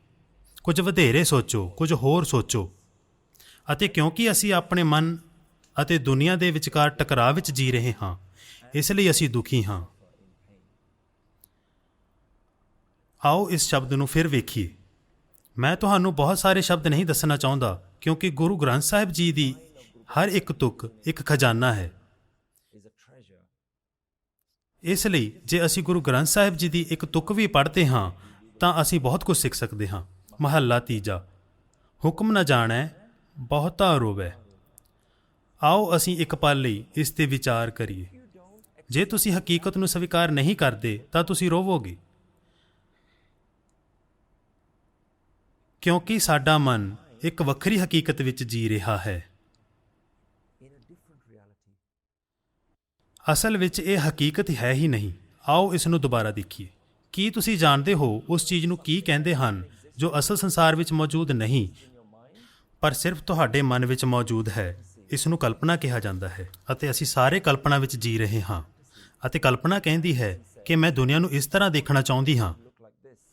Speaker 1: ਕੁਝ ਵਧੇਰੇ ਸੋਚੋ, ਕੁਝ ਹੋਰ ਸੋਚੋ। ਅਤੇ ਕਿਉਂਕਿ ਅਸੀਂ ਆਪਣੇ ਮਨ ਅਤੇ ਦੁਨੀਆ ਦੇ ਵਿਚਕਾਰ ਟਕਰਾਅ ਵਿੱਚ ਜੀ ਰਹੇ ਹਾਂ, ਇਸ ਲਈ ਅਸੀਂ ਦੁਖੀ ਹਾਂ। ਆਓ ਇਸ ਸ਼ਬਦ ਨੂੰ ਫਿਰ ਵੇਖੀਏ। ਮੈਂ ਤੁਹਾਨੂੰ ਬਹੁਤ ਸਾਰੇ ਸ਼ਬਦ ਨਹੀਂ ਦੱਸਣਾ ਚਾਹੁੰਦਾ ਕਿਉਂਕਿ ਗੁਰੂ ਗ੍ਰੰਥ ਸਾਹਿਬ ਜੀ ਦੀ ਹਰ ਇੱਕ ਤੁਕ ਇੱਕ ਖਜ਼ਾਨਾ ਹੈ। ਇਸ ਲਈ ਜੇ ਅਸੀਂ ਗੁਰੂ ਗ੍ਰੰਥ ਸਾਹਿਬ ਜੀ ਦੀ ਇੱਕ ਤੁਕ ਵੀ ਪੜ੍ਹਦੇ ਹਾਂ ਤਾਂ ਅਸੀਂ ਬਹੁਤ ਕੁਝ ਸਿੱਖ ਸਕਦੇ ਹਾਂ। ਮਹੱਲਾ ਤੀਜਾ, ਹੁਕਮ ਨਾ ਜਾਣੈ ਬਹੁਤਾ ਰੋਵੈ। ਆਓ ਅਸੀਂ ਇੱਕ ਪਲ ਲਈ ਇਸ 'ਤੇ ਵਿਚਾਰ ਕਰੀਏ। ਜੇ ਤੁਸੀਂ ਹਕੀਕਤ ਨੂੰ ਸਵੀਕਾਰ ਨਹੀਂ ਕਰਦੇ ਤਾਂ ਤੁਸੀਂ ਰੋਵੋਗੇ ਕਿਉਂਕਿ ਸਾਡਾ ਮਨ ਇੱਕ ਵੱਖਰੀ ਹਕੀਕਤ ਵਿੱਚ ਜੀ ਰਿਹਾ ਹੈ। ਅਸਲ ਵਿੱਚ ਇਹ ਹਕੀਕਤ ਹੈ ਹੀ ਨਹੀਂ। ਆਓ ਇਸ ਨੂੰ ਦੁਬਾਰਾ ਦੇਖੀਏ। ਕੀ ਤੁਸੀਂ ਜਾਣਦੇ ਹੋ ਉਸ ਚੀਜ਼ ਨੂੰ ਕੀ ਕਹਿੰਦੇ ਹਨ ਜੋ ਅਸਲ ਸੰਸਾਰ ਵਿੱਚ ਮੌਜੂਦ ਨਹੀਂ ਪਰ ਸਿਰਫ ਤੁਹਾਡੇ ਮਨ ਵਿੱਚ ਮੌਜੂਦ ਹੈ? ਇਸ ਨੂੰ ਕਲਪਨਾ ਕਿਹਾ ਜਾਂਦਾ ਹੈ ਅਤੇ ਅਸੀਂ ਸਾਰੇ ਕਲਪਨਾ ਵਿੱਚ ਜੀ ਰਹੇ ਹਾਂ। ਅਤੇ ਕਲਪਨਾ ਕਹਿੰਦੀ ਹੈ ਕਿ ਮੈਂ ਦੁਨੀਆ ਨੂੰ ਇਸ ਤਰ੍ਹਾਂ ਦੇਖਣਾ ਚਾਹੁੰਦੀ ਹਾਂ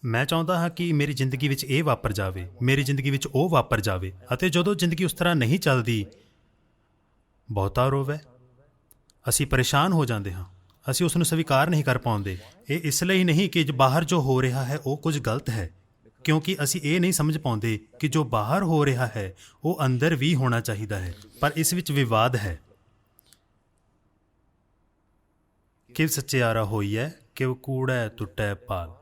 Speaker 1: ਮੈਂ ਚਾਹੁੰਦਾ ਹਾਂ ਕਿ ਮੇਰੀ ਜ਼ਿੰਦਗੀ ਵਿੱਚ ਇਹ ਵਾਪਰ ਜਾਵੇ, ਮੇਰੀ ਜ਼ਿੰਦਗੀ ਵਿੱਚ ਉਹ ਵਾਪਰ ਜਾਵੇ। ਅਤੇ ਜਦੋਂ ਜ਼ਿੰਦਗੀ ਉਸ ਤਰ੍ਹਾਂ ਨਹੀਂ ਚੱਲਦੀ, ਬਹੁਤਾ ਰੋਵ ਹੈ, ਅਸੀਂ ਪਰੇਸ਼ਾਨ ਹੋ ਜਾਂਦੇ ਹਾਂ, ਅਸੀਂ ਉਸ ਨੂੰ ਸਵੀਕਾਰ ਨਹੀਂ ਕਰ ਪਾਉਂਦੇ। ਇਹ ਇਸ ਲਈ ਨਹੀਂ ਕਿ ਬਾਹਰ ਜੋ ਹੋ ਰਿਹਾ ਹੈ ਉਹ ਕੁਝ ਗਲਤ ਹੈ, ਕਿਉਂਕਿ ਅਸੀਂ ਇਹ ਨਹੀਂ ਸਮਝ ਪਾਉਂਦੇ ਕਿ ਜੋ ਬਾਹਰ ਹੋ ਰਿਹਾ ਹੈ ਉਹ ਅੰਦਰ ਵੀ ਹੋਣਾ ਚਾਹੀਦਾ ਹੈ। ਪਰ ਇਸ ਵਿੱਚ ਵਿਵਾਦ ਹੈ। ਕਿਵ ਸੱਚਿਆਰਾ ਹੋਈਐ, ਕਿਵ ਕੂੜੈ ਟੁੱਟੈ ਪਾਲ।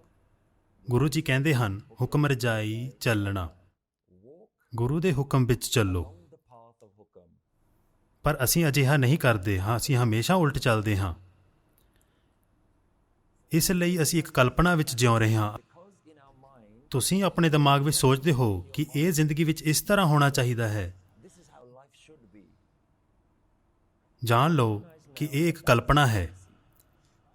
Speaker 1: ਗੁਰੂ ਜੀ ਕਹਿੰਦੇ ਹਨ, ਹੁਕਮ ਰਜਾਈ ਚੱਲਣਾ, ਗੁਰੂ ਦੇ ਹੁਕਮ ਵਿੱਚ ਚੱਲੋ। ਪਰ ਅਸੀਂ ਅਜਿਹਾ ਨਹੀਂ ਕਰਦੇ ਹਾਂ, ਅਸੀਂ ਹਮੇਸ਼ਾ ਉਲਟ ਚੱਲਦੇ ਹਾਂ। ਇਸ ਲਈ ਅਸੀਂ ਇੱਕ ਕਲਪਨਾ ਵਿੱਚ ਜਿਉ ਰਹੇ ਹਾਂ। ਤੁਸੀਂ ਆਪਣੇ ਦਿਮਾਗ ਵਿੱਚ ਸੋਚਦੇ ਹੋ ਕਿ ਇਹ ਜ਼ਿੰਦਗੀ ਵਿੱਚ ਇਸ ਤਰ੍ਹਾਂ ਹੋਣਾ ਚਾਹੀਦਾ ਹੈ। ਜਾਣ ਲਓ ਕਿ ਇਹ ਇੱਕ ਕਲਪਨਾ ਹੈ।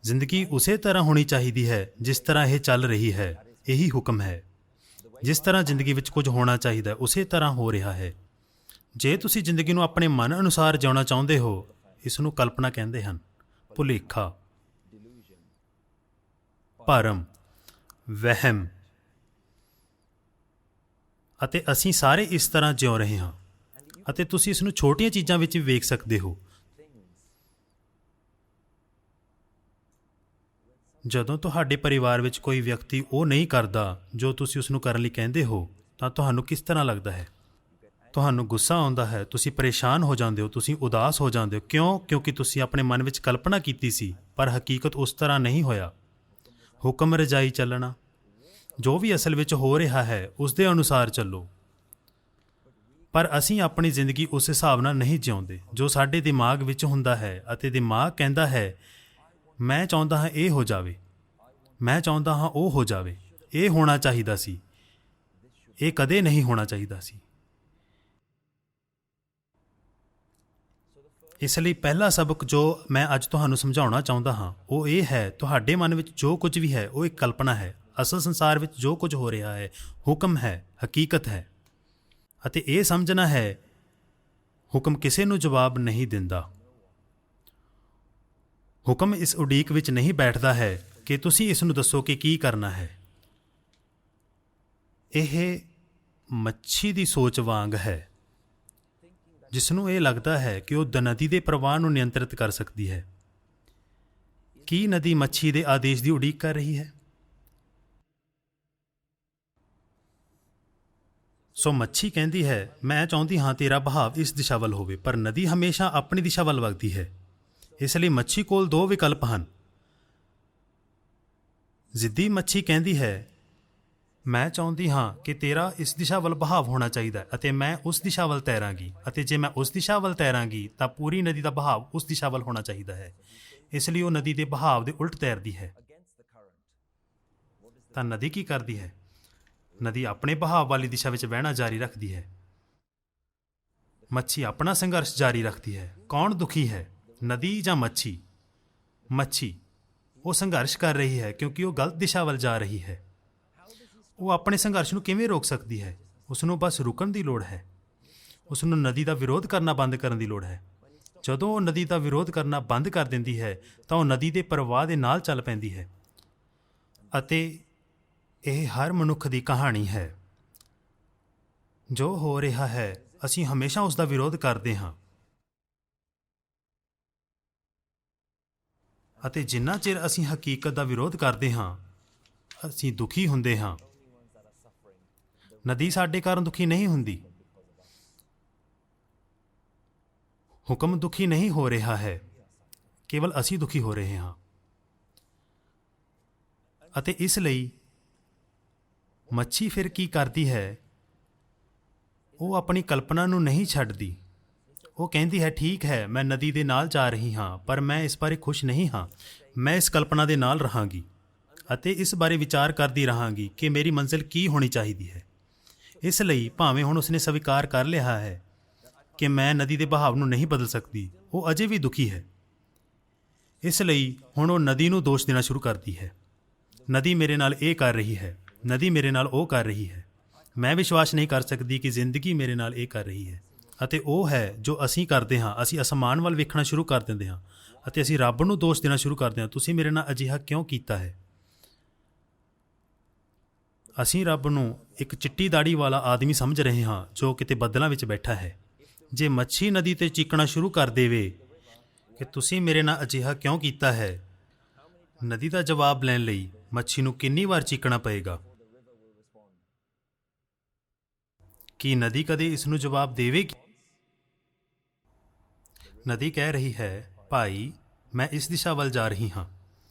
Speaker 1: ਜ਼ਿੰਦਗੀ ਉਸੇ ਤਰ੍ਹਾਂ ਹੋਣੀ ਚਾਹੀਦੀ ਹੈ ਜਿਸ ਤਰ੍ਹਾਂ ਇਹ ਚੱਲ ਰਹੀ ਹੈ। ਇਹੀ ਹੁਕਮ ਹੈ। ਜਿਸ ਤਰ੍ਹਾਂ ਜ਼ਿੰਦਗੀ ਵਿੱਚ ਕੁਝ ਹੋਣਾ ਚਾਹੀਦਾ ਉਸੇ ਤਰ੍ਹਾਂ ਹੋ ਰਿਹਾ ਹੈ। ਜੇ ਤੁਸੀਂ ਜ਼ਿੰਦਗੀ ਨੂੰ ਆਪਣੇ ਮਨ ਅਨੁਸਾਰ ਜਿਉਣਾ ਚਾਹੁੰਦੇ ਹੋ, ਇਸ ਨੂੰ ਕਲਪਨਾ ਕਹਿੰਦੇ ਹਨ, ਭੁਲੇਖਾ, ਭਰਮ, ਵਹਿਮ। ਅਤੇ ਅਸੀਂ ਸਾਰੇ ਇਸ ਤਰ੍ਹਾਂ ਜਿਉ ਰਹੇ ਹਾਂ। ਅਤੇ ਤੁਸੀਂ ਇਸ ਨੂੰ ਛੋਟੀਆਂ ਚੀਜ਼ਾਂ ਵਿੱਚ ਵੀ ਵੇਖ ਸਕਦੇ ਹੋ। ਜਦੋਂ ਤੁਹਾਡੇ ਪਰਿਵਾਰ ਵਿੱਚ ਕੋਈ ਵਿਅਕਤੀ ਉਹ ਨਹੀਂ ਕਰਦਾ ਜੋ ਤੁਸੀਂ ਉਸ ਨੂੰ ਕਰਨ ਲਈ ਕਹਿੰਦੇ ਹੋ, ਤਾਂ ਤੁਹਾਨੂੰ ਕਿਸ ਤਰ੍ਹਾਂ ਲੱਗਦਾ ਹੈ? ਤੁਹਾਨੂੰ ਗੁੱਸਾ ਆਉਂਦਾ ਹੈ, ਤੁਸੀਂ ਪਰੇਸ਼ਾਨ ਹੋ ਜਾਂਦੇ ਹੋ, ਤੁਸੀਂ ਉਦਾਸ ਹੋ ਜਾਂਦੇ ਹੋ। ਕਿਉਂ? ਕਿਉਂਕਿ ਤੁਸੀਂ ਆਪਣੇ ਮਨ ਵਿੱਚ ਕਲਪਨਾ ਕੀਤੀ ਸੀ, ਪਰ ਹਕੀਕਤ ਉਸ ਤਰ੍ਹਾਂ ਨਹੀਂ ਹੋਇਆ। ਹੁਕਮ ਰਜਾਈ ਚੱਲਣਾ, ਜੋ ਵੀ ਅਸਲ ਵਿੱਚ ਹੋ ਰਿਹਾ ਹੈ ਉਸ ਦੇ ਅਨੁਸਾਰ ਚੱਲੋ। ਪਰ ਅਸੀਂ ਆਪਣੀ ਜ਼ਿੰਦਗੀ ਉਸ ਹਿਸਾਬ ਨਾਲ ਨਹੀਂ ਜਿਉਂਦੇ ਜੋ ਸਾਡੇ ਦਿਮਾਗ ਵਿੱਚ ਹੁੰਦਾ ਹੈ। ਅਤੇ ਦਿਮਾਗ ਕਹਿੰਦਾ ਹੈ, ਮੈਂ ਚਾਹੁੰਦਾ ਹਾਂ ਇਹ ਹੋ ਜਾਵੇ, ਮੈਂ ਚਾਹੁੰਦਾ ਹਾਂ ਉਹ ਹੋ ਜਾਵੇ, ਇਹ ਹੋਣਾ ਚਾਹੀਦਾ ਸੀ, ਇਹ ਕਦੇ ਨਹੀਂ ਹੋਣਾ ਚਾਹੀਦਾ ਸੀ। ਇਸ ਲਈ ਪਹਿਲਾ ਸਬਕ ਜੋ ਮੈਂ ਅੱਜ ਤੁਹਾਨੂੰ ਸਮਝਾਉਣਾ ਚਾਹੁੰਦਾ ਹਾਂ ਉਹ ਇਹ ਹੈ, ਤੁਹਾਡੇ ਮਨ ਵਿੱਚ ਜੋ ਕੁਝ ਵੀ ਹੈ ਉਹ ਇੱਕ ਕਲਪਨਾ ਹੈ। ਅਸਲ ਸੰਸਾਰ ਵਿੱਚ ਜੋ ਕੁਝ ਹੋ ਰਿਹਾ ਹੈ ਹੁਕਮ ਹੈ, ਹਕੀਕਤ ਹੈ। ਅਤੇ ਇਹ ਸਮਝਣਾ ਹੈ, ਹੁਕਮ ਕਿਸੇ ਨੂੰ ਜਵਾਬ ਨਹੀਂ ਦਿੰਦਾ। ਹੁਕਮ ਇਸ ਉਡੀਕ ਵਿੱਚ ਨਹੀਂ ਬੈਠਦਾ ਹੈ ਕਿ ਤੁਸੀਂ ਇਸ ਨੂੰ ਦੱਸੋ ਕਿ ਕੀ ਕਰਨਾ ਹੈ। ਇਹ ਮੱਛੀ ਦੀ ਸੋਚ ਵਾਂਗ ਹੈ, ਜਿਸ ਨੂੰ ਇਹ ਲੱਗਦਾ ਹੈ ਕਿ ਉਹ ਨਦੀ ਦੇ ਪ੍ਰਵਾਹ ਨੂੰ ਨਿਯੰਤਰਿਤ ਕਰ ਸਕਦੀ ਹੈ। ਕੀ ਨਦੀ ਮੱਛੀ ਦੇ ਆਦੇਸ਼ ਦੀ ਉਡੀਕ ਕਰ ਰਹੀ ਹੈ? ਸੋ ਮੱਛੀ ਕਹਿੰਦੀ ਹੈ, ਮੈਂ ਚਾਹੁੰਦੀ ਹਾਂ ਤੇਰਾ ਬਹਾਵ ਇਸ ਦਿਸ਼ਾ ਵੱਲ ਹੋਵੇ, ਪਰ ਨਦੀ ਹਮੇਸ਼ਾ ਆਪਣੀ ਦਿਸ਼ਾ ਵੱਲ ਵਗਦੀ ਹੈ। ਇਸ ਲਈ ਮੱਛੀ ਕੋਲ ਦੋ ਵਿਕਲਪ ਹਨ। ਜ਼ਿੱਦੀ ਮੱਛੀ ਕਹਿੰਦੀ ਹੈ, ਮੈਂ ਚਾਹੁੰਦੀ ਹਾਂ ਕਿ ਤੇਰਾ ਇਸ ਦਿਸ਼ਾ ਵੱਲ ਬਹਾਵ ਹੋਣਾ ਚਾਹੀਦਾ ਹੈ ਅਤੇ ਮੈਂ ਉਸ ਦਿਸ਼ਾ ਵੱਲ ਤੈਰਾਂਗੀ। ਅਤੇ ਜੇ ਮੈਂ ਉਸ ਦਿਸ਼ਾ ਵੱਲ ਤੈਰਾਂਗੀ ਤਾਂ ਪੂਰੀ ਨਦੀ ਦਾ ਬਹਾਵ ਉਸ ਦਿਸ਼ਾ ਵੱਲ ਹੋਣਾ ਚਾਹੀਦਾ ਹੈ। ਇਸ ਲਈ ਉਹ ਨਦੀ ਦੇ ਬਹਾਵ ਦੇ ਉਲਟ ਤੈਰਦੀ ਹੈ। ਤਾਂ ਨਦੀ ਕੀ ਕਰਦੀ ਹੈ? ਨਦੀ ਆਪਣੇ ਬਹਾਵ ਵਾਲੀ ਦਿਸ਼ਾ ਵਿੱਚ ਵਹਿਣਾ ਜਾਰੀ ਰੱਖਦੀ ਹੈ। ਮੱਛੀ ਆਪਣਾ ਸੰਘਰਸ਼ ਜਾਰੀ ਰੱਖਦੀ ਹੈ। ਕੌਣ ਦੁਖੀ ਹੈ, ਨਦੀ ਜਾਂ ਮੱਛੀ? ਮੱਛੀ। ਉਹ ਸੰਘਰਸ਼ ਕਰ ਰਹੀ ਹੈ ਕਿਉਂਕਿ ਉਹ ਗਲਤ ਦਿਸ਼ਾ ਵੱਲ ਜਾ ਰਹੀ ਹੈ। ਉਹ ਆਪਣੇ ਸੰਘਰਸ਼ ਨੂੰ ਕਿਵੇਂ ਰੋਕ ਸਕਦੀ ਹੈ? ਉਸ ਨੂੰ ਬਸ ਰੁਕਣ ਦੀ ਲੋੜ ਹੈ। ਉਸ ਨੂੰ ਨਦੀ ਦਾ ਵਿਰੋਧ ਕਰਨਾ ਬੰਦ ਕਰਨ ਦੀ ਲੋੜ ਹੈ। ਜਦੋਂ ਉਹ ਨਦੀ ਦਾ ਵਿਰੋਧ ਕਰਨਾ ਬੰਦ ਕਰ ਦਿੰਦੀ ਹੈ ਤਾਂ ਉਹ ਨਦੀ ਦੇ ਪ੍ਰਵਾਹ ਦੇ ਨਾਲ ਚੱਲ ਪੈਂਦੀ ਹੈ। ਅਤੇ ਇਹ ਹਰ ਮਨੁੱਖ ਦੀ ਕਹਾਣੀ ਹੈ। ਜੋ ਹੋ ਰਿਹਾ ਹੈ ਅਸੀਂ ਹਮੇਸ਼ਾ ਉਸ ਦਾ ਵਿਰੋਧ ਕਰਦੇ ਹਾਂ। ਅਤੇ ਜਿੰਨਾ ਚਿਰ ਅਸੀਂ ਹਕੀਕਤ ਦਾ ਵਿਰੋਧ ਕਰਦੇ ਹਾਂ ਅਸੀਂ ਦੁਖੀ ਹੁੰਦੇ ਹਾਂ। ਨਦੀ ਸਾਡੇ ਕਾਰਨ ਦੁਖੀ ਨਹੀਂ ਹੁੰਦੀ। ਹੁਕਮ ਦੁਖੀ ਨਹੀਂ ਹੋ ਰਿਹਾ ਹੈ, ਕੇਵਲ ਅਸੀਂ ਦੁਖੀ ਹੋ ਰਹੇ ਹਾਂ। ਅਤੇ ਇਸ ਲਈ ਮੱਛੀ ਫਿਰ ਕੀ ਕਰਦੀ ਹੈ? ਉਹ ਆਪਣੀ ਕਲਪਨਾ ਨੂੰ ਨਹੀਂ ਛੱਡਦੀ। ਉਹ ਕਹਿੰਦੀ ਹੈ, ਠੀਕ ਹੈ, ਮੈਂ ਨਦੀ ਦੇ ਨਾਲ ਜਾ ਰਹੀ ਹਾਂ, ਪਰ ਮੈਂ ਇਸ ਬਾਰੇ ਖੁਸ਼ ਨਹੀਂ ਹਾਂ। ਮੈਂ ਇਸ ਕਲਪਨਾ ਦੇ ਨਾਲ ਰਹਾਂਗੀ ਅਤੇ ਇਸ ਬਾਰੇ ਵਿਚਾਰ ਕਰਦੀ ਰਹਾਂਗੀ ਕਿ ਮੇਰੀ ਮੰਜ਼ਿਲ ਕੀ ਹੋਣੀ ਚਾਹੀਦੀ ਹੈ। ਇਸ ਲਈ ਭਾਵੇਂ ਹੁਣ ਉਸਨੇ ਸਵੀਕਾਰ ਕਰ ਲਿਆ ਹੈ ਕਿ ਮੈਂ ਨਦੀ ਦੇ ਬਹਾਵ ਨੂੰ ਨਹੀਂ ਬਦਲ ਸਕਦੀ, ਉਹ ਅਜੇ ਵੀ ਦੁਖੀ ਹੈ। ਇਸ ਲਈ ਹੁਣ ਉਹ ਨਦੀ ਨੂੰ ਦੋਸ਼ ਦੇਣਾ ਸ਼ੁਰੂ ਕਰਦੀ ਹੈ। ਨਦੀ ਮੇਰੇ ਨਾਲ ਇਹ ਕਰ ਰਹੀ ਹੈ, ਨਦੀ ਮੇਰੇ ਨਾਲ ਉਹ ਕਰ ਰਹੀ ਹੈ। ਮੈਂ ਵਿਸ਼ਵਾਸ ਨਹੀਂ ਕਰ ਸਕਦੀ ਕਿ ਜ਼ਿੰਦਗੀ ਮੇਰੇ ਨਾਲ ਇਹ ਕਰ ਰਹੀ ਹੈ। ਅਤੇ ਉਹ ਹੈ ਜੋ ਅਸੀਂ ਕਰਦੇ ਹਾਂ। ਅਸੀਂ ਅਸਮਾਨ ਵੱਲ ਵੇਖਣਾ ਸ਼ੁਰੂ ਕਰ ਦਿੰਦੇ ਹਾਂ ਅਤੇ ਅਸੀਂ ਰੱਬ ਨੂੰ ਦੋਸ਼ ਦੇਣਾ ਸ਼ੁਰੂ ਕਰਦੇ ਹਾਂ, ਤੁਸੀਂ ਮੇਰੇ ਨਾਲ ਅਜਿਹਾ ਕਿਉਂ ਕੀਤਾ ਹੈ? ਅਸੀਂ ਰੱਬ ਨੂੰ ਇੱਕ ਚਿੱਟੀ ਦਾੜੀ ਵਾਲਾ ਆਦਮੀ ਸਮਝ ਰਹੇ ਹਾਂ ਜੋ ਕਿਤੇ ਬੱਦਲਾਂ ਵਿੱਚ ਬੈਠਾ ਹੈ। ਜੇ ਮੱਛੀ ਨਦੀ ਤੇ ਚੀਕਣਾ ਸ਼ੁਰੂ ਕਰ ਦੇਵੇ ਕਿ ਤੁਸੀਂ ਮੇਰੇ ਨਾਲ ਅਜਿਹਾ ਕਿਉਂ ਕੀਤਾ ਹੈ, ਨਦੀ ਦਾ ਜਵਾਬ ਲੈਣ ਲਈ ਮੱਛੀ ਨੂੰ ਕਿੰਨੀ ਵਾਰ ਚੀਕਣਾ ਪਏਗਾ? ਕੀ ਨਦੀ ਕਦੇ ਇਸ ਨੂੰ ਜਵਾਬ ਦੇਵੇਗੀ? ਨਦੀ ਕਹਿ ਰਹੀ ਹੈ, ਭਾਈ ਮੈਂ ਇਸ ਦਿਸ਼ਾ ਵੱਲ ਜਾ ਰਹੀ ਹਾਂ,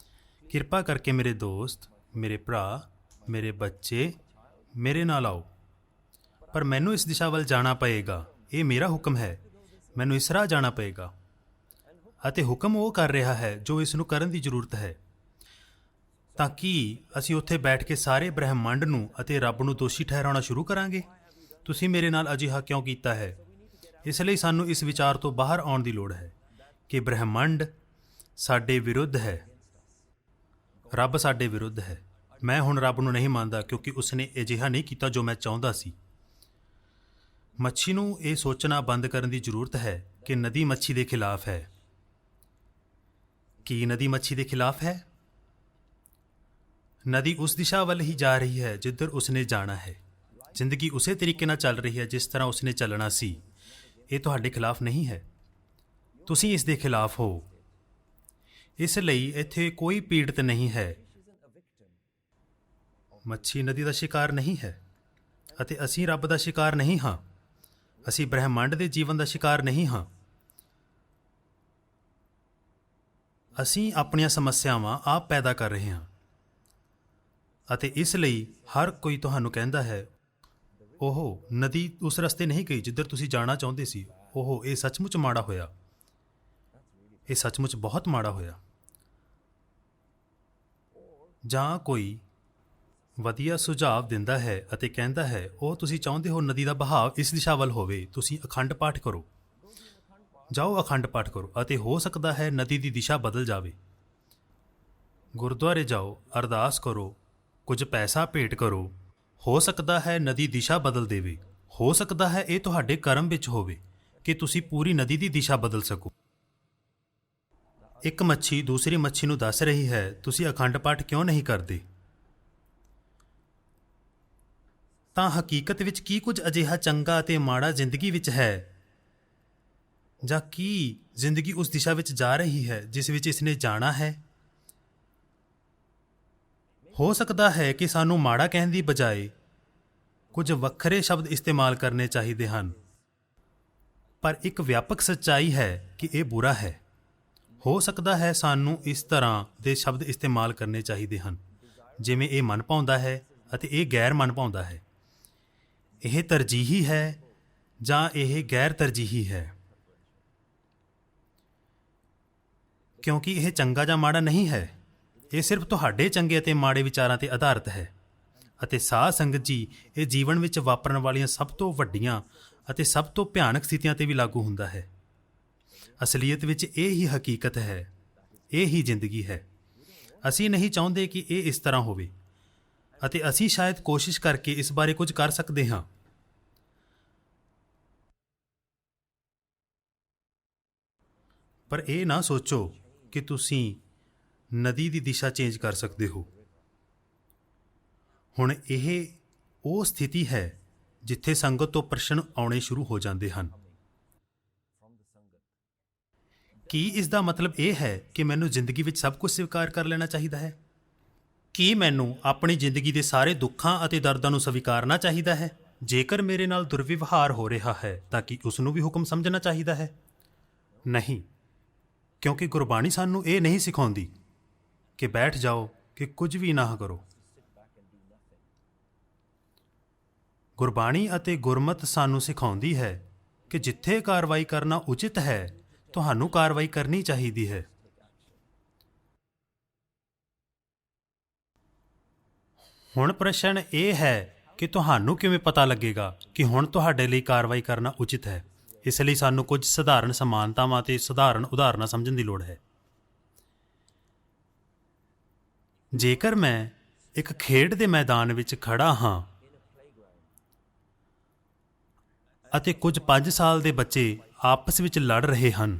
Speaker 1: ਕਿਰਪਾ ਕਰਕੇ ਮੇਰੇ ਦੋਸਤ, ਮੇਰੇ ਭਰਾ, ਮੇਰੇ ਬੱਚੇ ਮੇਰੇ ਨਾਲ ਆਓ। ਪਰ ਮੈਨੂੰ ਇਸ ਦਿਸ਼ਾ ਵੱਲ ਜਾਣਾ ਪਏਗਾ, ਇਹ ਮੇਰਾ ਹੁਕਮ ਹੈ, ਮੈਨੂੰ ਇਸ ਰਾਹ ਜਾਣਾ ਪਏਗਾ। ਅਤੇ ਹੁਕਮ ਉਹ ਕਰ ਰਿਹਾ ਹੈ ਜੋ ਇਸ ਨੂੰ ਕਰਨ ਦੀ ਜ਼ਰੂਰਤ ਹੈ। ਤਾਂ ਕੀ ਅਸੀਂ ਉੱਥੇ ਬੈਠ ਕੇ ਸਾਰੇ ਬ੍ਰਹਿਮੰਡ ਨੂੰ ਅਤੇ ਰੱਬ ਨੂੰ ਦੋਸ਼ੀ ਠਹਿਰਾਉਣਾ ਸ਼ੁਰੂ ਕਰਾਂਗੇ? ਤੁਸੀਂ ਮੇਰੇ ਨਾਲ ਅਜਿਹਾ ਕਿਉਂ ਕੀਤਾ ਹੈ? ਇਸ ਲਈ ਸਾਨੂੰ ਇਸ ਵਿਚਾਰ ਤੋਂ ਬਾਹਰ ਆਉਣ ਦੀ ਲੋੜ ਹੈ ਕਿ ਬ੍ਰਹਿਮੰਡ ਸਾਡੇ ਵਿਰੁੱਧ ਹੈ, ਰੱਬ ਸਾਡੇ ਵਿਰੁੱਧ ਹੈ। ਮੈਂ ਹੁਣ ਰੱਬ ਨੂੰ ਨਹੀਂ ਮੰਨਦਾ ਕਿਉਂਕਿ ਉਸਨੇ ਅਜਿਹਾ ਨਹੀਂ ਕੀਤਾ ਜੋ ਮੈਂ ਚਾਹੁੰਦਾ ਸੀ। ਮੱਛੀ ਨੂੰ ਇਹ ਸੋਚਣਾ ਬੰਦ ਕਰਨ ਦੀ ਜ਼ਰੂਰਤ ਹੈ ਕਿ ਨਦੀ ਮੱਛੀ ਦੇ ਖਿਲਾਫ ਹੈ। ਕੀ ਨਦੀ ਮੱਛੀ ਦੇ ਖਿਲਾਫ ਹੈ? ਨਦੀ ਉਸ ਦਿਸ਼ਾ ਵੱਲ ਹੀ ਜਾ ਰਹੀ ਹੈ ਜਿੱਧਰ ਉਸਨੇ ਜਾਣਾ ਹੈ। ਜ਼ਿੰਦਗੀ ਉਸੇ ਤਰੀਕੇ ਨਾਲ ਚੱਲ ਰਹੀ ਹੈ ਜਿਸ ਤਰ੍ਹਾਂ ਉਸਨੇ ਚੱਲਣਾ ਸੀ। ਇਹ ਤੁਹਾਡੇ ਖਿਲਾਫ ਨਹੀਂ ਹੈ, ਤੁਸੀਂ ਇਸ ਦੇ ਖਿਲਾਫ ਹੋ। ਇਸ ਲਈ ਇੱਥੇ ਕੋਈ ਪੀੜਤ ਨਹੀਂ ਹੈ। ਮੱਛੀ ਨਦੀ ਦਾ ਸ਼ਿਕਾਰ ਨਹੀਂ ਹੈ ਅਤੇ ਅਸੀਂ ਰੱਬ ਦਾ ਸ਼ਿਕਾਰ ਨਹੀਂ ਹਾਂ। ਅਸੀਂ ਬ੍ਰਹਿਮੰਡ ਦੇ ਜੀਵਨ ਦਾ ਸ਼ਿਕਾਰ ਨਹੀਂ ਹਾਂ। ਅਸੀਂ ਆਪਣੀਆਂ ਸਮੱਸਿਆਵਾਂ ਆਪ ਪੈਦਾ ਕਰ ਰਹੇ ਹਾਂ ਅਤੇ ਇਸ ਲਈ ਹਰ ਕੋਈ ਤੁਹਾਨੂੰ ਕਹਿੰਦਾ ਹੈ, ਉਹ ਨਦੀ ਉਸ ਰਸਤੇ ਨਹੀਂ ਗਈ ਜਿੱਧਰ ਤੁਸੀਂ ਜਾਣਾ ਚਾਹੁੰਦੇ ਸੀ। ਉਹ ਇਹ ਸੱਚਮੁੱਚ ਮਾੜਾ ਹੋਇਆ, ਇਹ ਸੱਚਮੁੱਚ ਬਹੁਤ ਮਾੜਾ ਹੋਇਆ। ਜਾਂ ਕੋਈ ਵਧੀਆ ਸੁਝਾਅ ਦਿੰਦਾ ਹੈ ਅਤੇ ਕਹਿੰਦਾ ਹੈ, ਉਹ ਤੁਸੀਂ ਚਾਹੁੰਦੇ ਹੋ ਨਦੀ ਦਾ ਬਹਾਵ ਇਸ ਦਿਸ਼ਾ ਵੱਲ ਹੋਵੇ, ਤੁਸੀਂ ਅਖੰਡ ਪਾਠ ਕਰੋ। ਜਾਓ ਅਖੰਡ ਪਾਠ ਕਰੋ ਅਤੇ ਹੋ ਸਕਦਾ ਹੈ ਨਦੀ ਦੀ ਦਿਸ਼ਾ ਬਦਲ ਜਾਵੇ। ਗੁਰਦੁਆਰੇ ਜਾਓ, ਅਰਦਾਸ ਕਰੋ, ਕੁਝ ਪੈਸਾ ਭੇਟ ਕਰੋ, ਹੋ ਸਕਦਾ ਹੈ ਨਦੀ ਦਿਸ਼ਾ ਬਦਲ ਦੇਵੇ। ਹੋ ਸਕਦਾ ਹੈ ਇਹ ਤੁਹਾਡੇ ਕਰਮ ਵਿੱਚ ਹੋਵੇ ਕਿ ਤੁਸੀਂ ਪੂਰੀ ਨਦੀ ਦੀ ਦਿਸ਼ਾ ਬਦਲ ਸਕੋ। ਇੱਕ ਮੱਛੀ ਦੂਸਰੀ ਮੱਛੀ ਨੂੰ ਦੱਸ ਰਹੀ ਹੈ, ਤੁਸੀਂ ਅਖੰਡ ਪਾਠ ਕਿਉਂ ਨਹੀਂ ਕਰਦੇ? ਤਾਂ ਹਕੀਕਤ ਵਿੱਚ ਕੀ ਕੁਝ ਅਜਿਹਾ ਚੰਗਾ ਅਤੇ ਮਾੜਾ ਜ਼ਿੰਦਗੀ ਵਿੱਚ ਹੈ? ਜਾਂ ਕੀ ਜ਼ਿੰਦਗੀ ਉਸ ਦਿਸ਼ਾ ਵਿੱਚ ਜਾ ਰਹੀ ਹੈ ਜਿਸ ਵਿੱਚ ਇਸਨੇ ਜਾਣਾ ਹੈ? ਹੋ ਸਕਦਾ ਹੈ ਕਿ ਸਾਨੂੰ ਮਾੜਾ ਕਹਿਣ ਦੀ ਬਜਾਏ ਕੁਝ ਵੱਖਰੇ ਸ਼ਬਦ ਇਸਤੇਮਾਲ ਕਰਨੇ ਚਾਹੀਦੇ ਹਨ, ਪਰ ਇੱਕ ਵਿਆਪਕ ਸੱਚਾਈ ਹੈ ਕਿ ਇਹ ਬੁਰਾ ਹੈ। ਹੋ ਸਕਦਾ ਹੈ ਸਾਨੂੰ ਇਸ ਤਰ੍ਹਾਂ ਦੇ ਸ਼ਬਦ ਇਸਤੇਮਾਲ ਕਰਨੇ ਚਾਹੀਦੇ ਹਨ ਜਿਵੇਂ ਇਹ ਮਨ ਭਾਉਂਦਾ ਹੈ ਅਤੇ ਇਹ ਗੈਰ ਮਨ ਭਾਉਂਦਾ ਹੈ। ਇਹ ਤਰਜੀਹੀ ਹੈ ਜਾਂ ਇਹ ਗੈਰ ਤਰਜੀਹੀ ਹੈ, ਕਿਉਂਕਿ ਇਹ ਚੰਗਾ ਜਾਂ ਮਾੜਾ ਨਹੀਂ ਹੈ। ਇਹ ਸਿਰਫ ਤੁਹਾਡੇ ਚੰਗੇ ਅਤੇ ਮਾੜੇ ਵਿਚਾਰਾਂ ਤੇ ਆਧਾਰਿਤ ਹੈ। ਅਤੇ ਸਾਧ ਸੰਗਤ ਜੀ, ਇਹ ਜੀਵਨ ਵਿੱਚ ਵਾਪਰਨ ਵਾਲੀਆਂ ਸਭ ਤੋਂ ਵੱਡੀਆਂ ਅਤੇ ਸਭ ਤੋਂ ਭਿਆਨਕ ਸਥਿਤੀਆਂ ਤੇ ਵੀ ਲਾਗੂ ਹੁੰਦਾ ਹੈ। ਅਸਲੀਅਤ ਵਿੱਚ ਇਹ ਹੀ ਹਕੀਕਤ ਹੈ, ਇਹ ਹੀ ਜ਼ਿੰਦਗੀ ਹੈ। ਅਸੀਂ ਨਹੀਂ ਚਾਹੁੰਦੇ ਕਿ ਇਹ ਇਸ ਤਰ੍ਹਾਂ ਹੋਵੇ ਅਤੇ ਅਸੀਂ ਸ਼ਾਇਦ ਕੋਸ਼ਿਸ਼ ਕਰਕੇ ਇਸ ਬਾਰੇ ਕੁਝ ਕਰ ਸਕਦੇ ਹਾਂ। ਪਰ ਇਹ ਨਾ ਸੋਚੋ ਕਿ ਤੁਸੀਂ ਨਦੀ ਦੀ ਦਿਸ਼ਾ ਚੇਂਜ ਕਰ ਸਕਦੇ ਹੋ। ਹੁਣ ਇਹ ਉਹ ਸਥਿਤੀ ਹੈ ਜਿੱਥੇ ਸੰਗਤ ਤੋਂ ਪ੍ਰਸ਼ਨ ਆਉਣੇ ਸ਼ੁਰੂ ਹੋ ਜਾਂਦੇ ਹਨ। ਕੀ ਇਸ ਦਾ ਮਤਲਬ ਇਹ ਹੈ ਕਿ ਮੈਨੂੰ ਜ਼ਿੰਦਗੀ ਵਿੱਚ ਸਭ ਕੁਝ ਸਵੀਕਾਰ ਕਰ ਲੈਣਾ ਚਾਹੀਦਾ ਹੈ? ਕੀ ਮੈਨੂੰ ਆਪਣੀ ਜ਼ਿੰਦਗੀ ਦੇ ਸਾਰੇ ਦੁੱਖਾਂ ਅਤੇ ਦਰਦਾਂ ਨੂੰ ਸਵੀਕਾਰਨਾ ਚਾਹੀਦਾ ਹੈ? ਜੇਕਰ ਮੇਰੇ ਨਾਲ ਦੁਰਵਿਵਹਾਰ ਹੋ ਰਿਹਾ ਹੈ ਤਾਂ ਕੀ ਉਸ ਨੂੰ ਵੀ ਹੁਕਮ ਸਮਝਣਾ ਚਾਹੀਦਾ ਹੈ? ਨਹੀਂ, ਕਿਉਂਕਿ ਗੁਰਬਾਣੀ ਸਾਨੂੰ ਇਹ ਨਹੀਂ ਸਿਖਾਉਂਦੀ ਕਿ ਬੈਠ ਜਾਓ ਕਿ ਕੁਝ ਵੀ ਨਾ ਕਰੋ। ਗੁਰਬਾਣੀ ਅਤੇ ਗੁਰਮਤ ਸਾਨੂੰ ਸਿਖਾਉਂਦੀ ਹੈ ਕਿ ਜਿੱਥੇ ਕਾਰਵਾਈ ਕਰਨਾ ਉਚਿਤ ਹੈ, ਤੁਹਾਨੂੰ ਕਾਰਵਾਈ ਕਰਨੀ ਚਾਹੀਦੀ ਹੈ। ਹੁਣ ਪ੍ਰਸ਼ਨ ਇਹ ਹੈ ਕਿ ਤੁਹਾਨੂੰ ਕਿਵੇਂ ਪਤਾ ਲੱਗੇਗਾ ਕਿ ਹੁਣ ਤੁਹਾਡੇ ਲਈ ਕਾਰਵਾਈ ਕਰਨਾ ਉਚਿਤ ਹੈ? ਇਸ ਲਈ ਸਾਨੂੰ ਕੁਝ ਸਧਾਰਨ ਸਮਾਨਤਾਵਾਂ ਅਤੇ ਸਧਾਰਨ ਉਦਾਹਰਨਾਂ ਸਮਝਣ ਦੀ ਲੋੜ ਹੈ। ਜੇਕਰ ਮੈਂ ਇੱਕ ਖੇਡ ਦੇ ਮੈਦਾਨ ਵਿੱਚ ਖੜਾ ਹਾਂ ਅਤੇ ਕੁਝ 5 ਸਾਲ ਦੇ ਬੱਚੇ ਆਪਸ ਵਿੱਚ ਲੜ ਰਹੇ ਹਨ,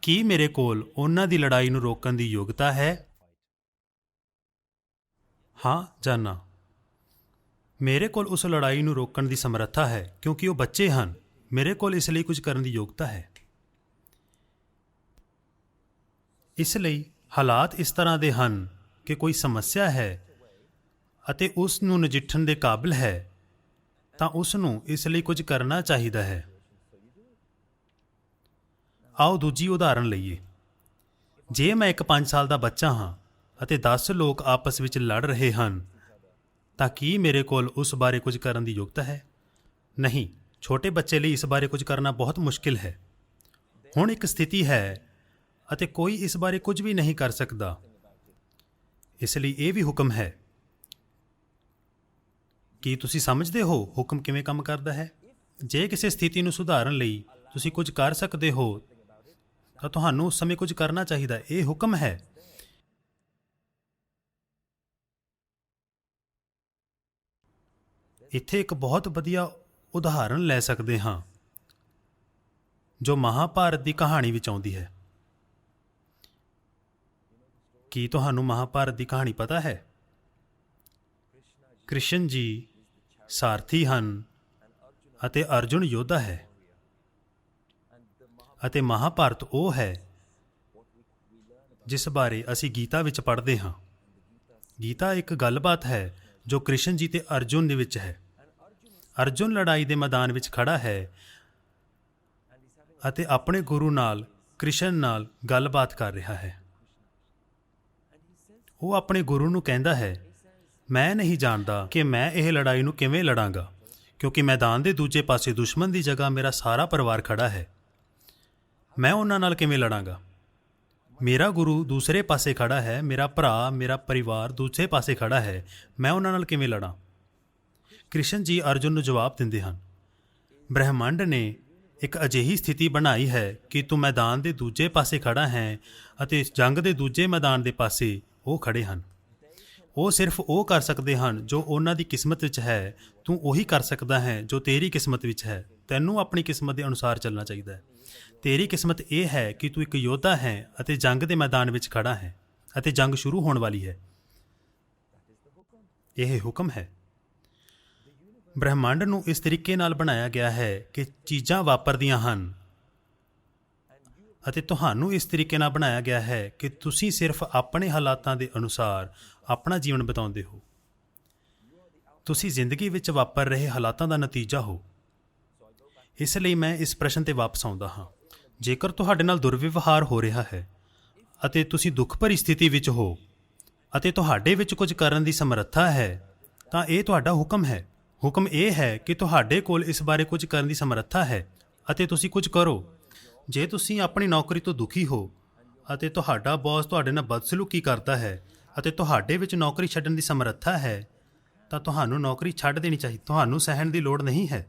Speaker 1: ਕੀ ਮੇਰੇ ਕੋਲ ਉਹਨਾਂ ਦੀ ਲੜਾਈ ਨੂੰ ਰੋਕਣ ਦੀ ਯੋਗਤਾ ਹੈ? ਹਾਂ ਜਾਂ ਨਾ? ਮੇਰੇ ਕੋਲ ਉਸ ਲੜਾਈ ਨੂੰ ਰੋਕਣ ਦੀ ਸਮਰੱਥਾ ਹੈ ਕਿਉਂਕਿ ਉਹ ਬੱਚੇ ਹਨ। ਮੇਰੇ ਕੋਲ ਇਸ ਲਈ ਕੁਝ ਕਰਨ ਦੀ ਯੋਗਤਾ ਹੈ। ਇਸ ਲਈ ਹਾਲਾਤ ਇਸ ਤਰ੍ਹਾਂ ਦੇ ਹਨ ਕਿ ਕੋਈ ਸਮੱਸਿਆ ਹੈ ਅਤੇ ਉਸ ਨੂੰ ਨਜਿੱਠਣ ਦੇ ਕਾਬਿਲ ਹੈ ਤਾਂ ਉਸ ਨੂੰ ਇਸ ਲਈ ਕੁਝ ਕਰਨਾ ਚਾਹੀਦਾ ਹੈ। ਆਓ ਦੂਜੀ ਉਦਾਹਰਣ ਲਈਏ। ਜੇ ਮੈਂ ਇੱਕ 5 ਸਾਲ ਦਾ ਬੱਚਾ ਹਾਂ ਅਤੇ 10 ਲੋਕ ਆਪਸ ਵਿੱਚ ਲੜ ਰਹੇ ਹਨ ਤਾਂ ਕੀ ਮੇਰੇ ਕੋਲ ਉਸ ਬਾਰੇ ਕੁਝ ਕਰਨ ਦੀ ਯੋਗਤਾ ਹੈ? ਨਹੀਂ। ਛੋਟੇ ਬੱਚੇ ਲਈ ਇਸ ਬਾਰੇ ਕੁਝ ਕਰਨਾ ਬਹੁਤ ਮੁਸ਼ਕਿਲ ਹੈ। ਹੁਣ ਇੱਕ ਸਥਿਤੀ ਹੈ ਅਤੇ ਕੋਈ ਇਸ ਬਾਰੇ ਕੁਝ ਵੀ ਨਹੀਂ ਕਰ ਸਕਦਾ। ਇਸ ਲਈ ਇਹ ਵੀ ਹੁਕਮ ਹੈ। ਕੀ ਤੁਸੀਂ ਸਮਝਦੇ ਹੋ ਹੁਕਮ ਕਿਵੇਂ ਕੰਮ ਕਰਦਾ ਹੈ? ਜੇ ਕਿਸੇ ਸਥਿਤੀ ਨੂੰ ਸੁਧਾਰਨ ਲਈ ਤੁਸੀਂ ਕੁਝ ਕਰ ਸਕਦੇ ਹੋ ਤਾਂ ਤੁਹਾਨੂੰ ਉਸ ਸਮੇਂ ਕੁਝ ਕਰਨਾ ਚਾਹੀਦਾ। ਇਹ ਹੁਕਮ ਹੈ। ਇੱਥੇ ਇੱਕ ਬਹੁਤ ਵਧੀਆ ਉਦਾਹਰਣ ਲੈ ਸਕਦੇ ਹਾਂ ਜੋ ਮਹਾਭਾਰਤ ਦੀ ਕਹਾਣੀ ਵਿੱਚ ਆਉਂਦੀ ਹੈ। ਕੀ ਤੁਹਾਨੂੰ ਮਹਾਭਾਰਤ ਦੀ ਕਹਾਣੀ ਪਤਾ ਹੈ? ਕ੍ਰਿਸ਼ਨ ਜੀ ਸਾਰਥੀ ਹਨ ਅਤੇ ਅਰਜੁਨ ਯੋਧਾ ਹੈ ਅਤੇ ਮਹਾਭਾਰਤ ਉਹ ਹੈ ਜਿਸ ਬਾਰੇ ਅਸੀਂ ਗੀਤਾ ਵਿੱਚ ਪੜ੍ਹਦੇ ਹਾਂ। ਗੀਤਾ ਇੱਕ ਗੱਲਬਾਤ ਹੈ ਜੋ ਕ੍ਰਿਸ਼ਨ ਜੀ ਤੇ ਅਰਜੁਨ ਦੇ ਵਿੱਚ ਹੈ। ਅਰਜੁਨ ਲੜਾਈ ਦੇ ਮੈਦਾਨ ਵਿੱਚ ਖੜਾ ਹੈ ਅਤੇ ਆਪਣੇ ਗੁਰੂ ਨਾਲ ਕ੍ਰਿਸ਼ਨ ਨਾਲ ਗੱਲਬਾਤ ਕਰ ਰਿਹਾ ਹੈ। ਉਹ ਆਪਣੇ ਗੁਰੂ ਨੂੰ ਕਹਿੰਦਾ ਹੈ, ਮੈਂ ਨਹੀਂ ਜਾਣਦਾ ਕਿ ਮੈਂ ਇਹ ਲੜਾਈ ਨੂੰ ਕਿਵੇਂ ਲੜਾਂਗਾ ਕਿਉਂਕਿ ਮੈਦਾਨ ਦੇ ਦੂਜੇ ਪਾਸੇ ਦੁਸ਼ਮਣ ਦੀ ਜਗ੍ਹਾ ਮੇਰਾ ਸਾਰਾ ਪਰਿਵਾਰ ਖੜਾ ਹੈ। ਮੈਂ ਉਹਨਾਂ ਨਾਲ ਕਿਵੇਂ ਲੜਾਂਗਾ? ਮੇਰਾ ਗੁਰੂ ਦੂਸਰੇ ਪਾਸੇ ਖੜਾ ਹੈ, ਮੇਰਾ ਭਰਾ, ਮੇਰਾ ਪਰਿਵਾਰ ਦੂਸਰੇ ਪਾਸੇ ਖੜਾ ਹੈ। ਮੈਂ ਉਹਨਾਂ ਨਾਲ ਕਿਵੇਂ ਲੜਾਂ? ਕ੍ਰਿਸ਼ਨ ਜੀ ਅਰਜੁਨ ਨੂੰ ਜਵਾਬ ਦਿੰਦੇ ਹਨ, ਬ੍ਰਹਿਮੰਡ ਨੇ ਇੱਕ ਅਜਿਹੀ ਸਥਿਤੀ ਬਣਾਈ ਹੈ ਕਿ ਤੂੰ ਮੈਦਾਨ ਦੇ ਦੂਜੇ ਪਾਸੇ ਖੜਾ ਹੈ ਅਤੇ ਜੰਗ ਦੇ ਦੂਜੇ ਮੈਦਾਨ ਦੇ ਪਾਸੇ ਉਹ ਖੜੇ ਹਨ। ਉਹ ਸਿਰਫ ਉਹ ਕਰ ਸਕਦੇ ਹਨ ਜੋ ਉਹਨਾਂ ਦੀ ਕਿਸਮਤ ਵਿੱਚ ਹੈ। ਤੂੰ ਉਹੀ ਕਰ ਸਕਦਾ ਹੈ ਜੋ ਤੇਰੀ ਕਿਸਮਤ ਵਿੱਚ ਹੈ। ਤੈਨੂੰ ਆਪਣੀ ਕਿਸਮਤ ਦੇ ਅਨੁਸਾਰ ਚੱਲਣਾ ਚਾਹੀਦਾ ਹੈ। ਤੇਰੀ ਕਿਸਮਤ ਇਹ ਹੈ ਕਿ ਤੂੰ ਇੱਕ ਯੋਧਾ ਹੈ ਅਤੇ ਜੰਗ ਦੇ ਮੈਦਾਨ ਵਿੱਚ ਖੜਾ ਹੈ ਅਤੇ ਜੰਗ ਸ਼ੁਰੂ ਹੋਣ ਵਾਲੀ ਹੈ। ਇਹ ਹੁਕਮ ਹੈ। ਬ੍ਰਹਿਮੰਡ ਨੂੰ ਇਸ ਤਰੀਕੇ ਨਾਲ ਬਣਾਇਆ ਗਿਆ ਹੈ ਕਿ ਚੀਜ਼ਾਂ ਵਾਪਰਦੀਆਂ ਹਨ ਅਤੇ ਤੁਹਾਨੂੰ ਇਸ ਤਰੀਕੇ ਨਾਲ ਬਣਾਇਆ ਗਿਆ ਹੈ ਕਿ ਤੁਸੀਂ ਸਿਰਫ ਆਪਣੇ ਹਾਲਾਤਾਂ ਦੇ ਅਨੁਸਾਰ ਆਪਣਾ ਜੀਵਨ ਬਿਤਾਉਂਦੇ ਹੋ। ਤੁਸੀਂ ਜ਼ਿੰਦਗੀ ਵਿੱਚ ਵਾਪਰ ਰਹੇ ਹਾਲਾਤਾਂ ਦਾ ਨਤੀਜਾ ਹੋ। ਇਸ ਲਈ ਮੈਂ ਇਸ ਪ੍ਰਸ਼ਨ ਤੇ ਵਾਪਸ ਆਉਂਦਾ ਹਾਂ। ਜੇਕਰ ਤੁਹਾਡੇ ਨਾਲ ਦੁਰਵਿਵਹਾਰ ਹੋ ਰਿਹਾ ਹੈ ਅਤੇ ਤੁਸੀਂ ਦੁੱਖ ਭਰੀ ਸਥਿਤੀ ਵਿੱਚ ਹੋ ਅਤੇ ਤੁਹਾਡੇ ਵਿੱਚ ਕੁਝ ਕਰਨ ਦੀ ਸਮਰੱਥਾ ਹੈ ਤਾਂ ਇਹ ਤੁਹਾਡਾ ਹੁਕਮ ਹੈ। ਹੁਕਮ ਇਹ ਹੈ ਕਿ ਤੁਹਾਡੇ ਕੋਲ ਇਸ ਬਾਰੇ ਕੁਝ ਕਰਨ ਦੀ ਸਮਰੱਥਾ ਹੈ ਅਤੇ ਤੁਸੀਂ ਕੁਝ ਕਰੋ। ਜੇ ਤੁਸੀਂ ਆਪਣੀ ਨੌਕਰੀ ਤੋਂ ਦੁਖੀ ਹੋ ਅਤੇ ਤੁਹਾਡਾ ਬੌਸ ਤੁਹਾਡੇ ਨਾਲ ਬਦਸਲੂਕੀ ਕਰਦਾ ਹੈ ਅਤੇ ਤੁਹਾਡੇ ਵਿੱਚ ਨੌਕਰੀ ਛੱਡਣ ਦੀ ਸਮਰੱਥਾ ਹੈ ਤਾਂ ਤੁਹਾਨੂੰ ਨੌਕਰੀ ਛੱਡ ਦੇਣੀ ਚਾਹੀਦੀ। ਤੁਹਾਨੂੰ ਸਹਿਣ ਦੀ ਲੋੜ ਨਹੀਂ ਹੈ।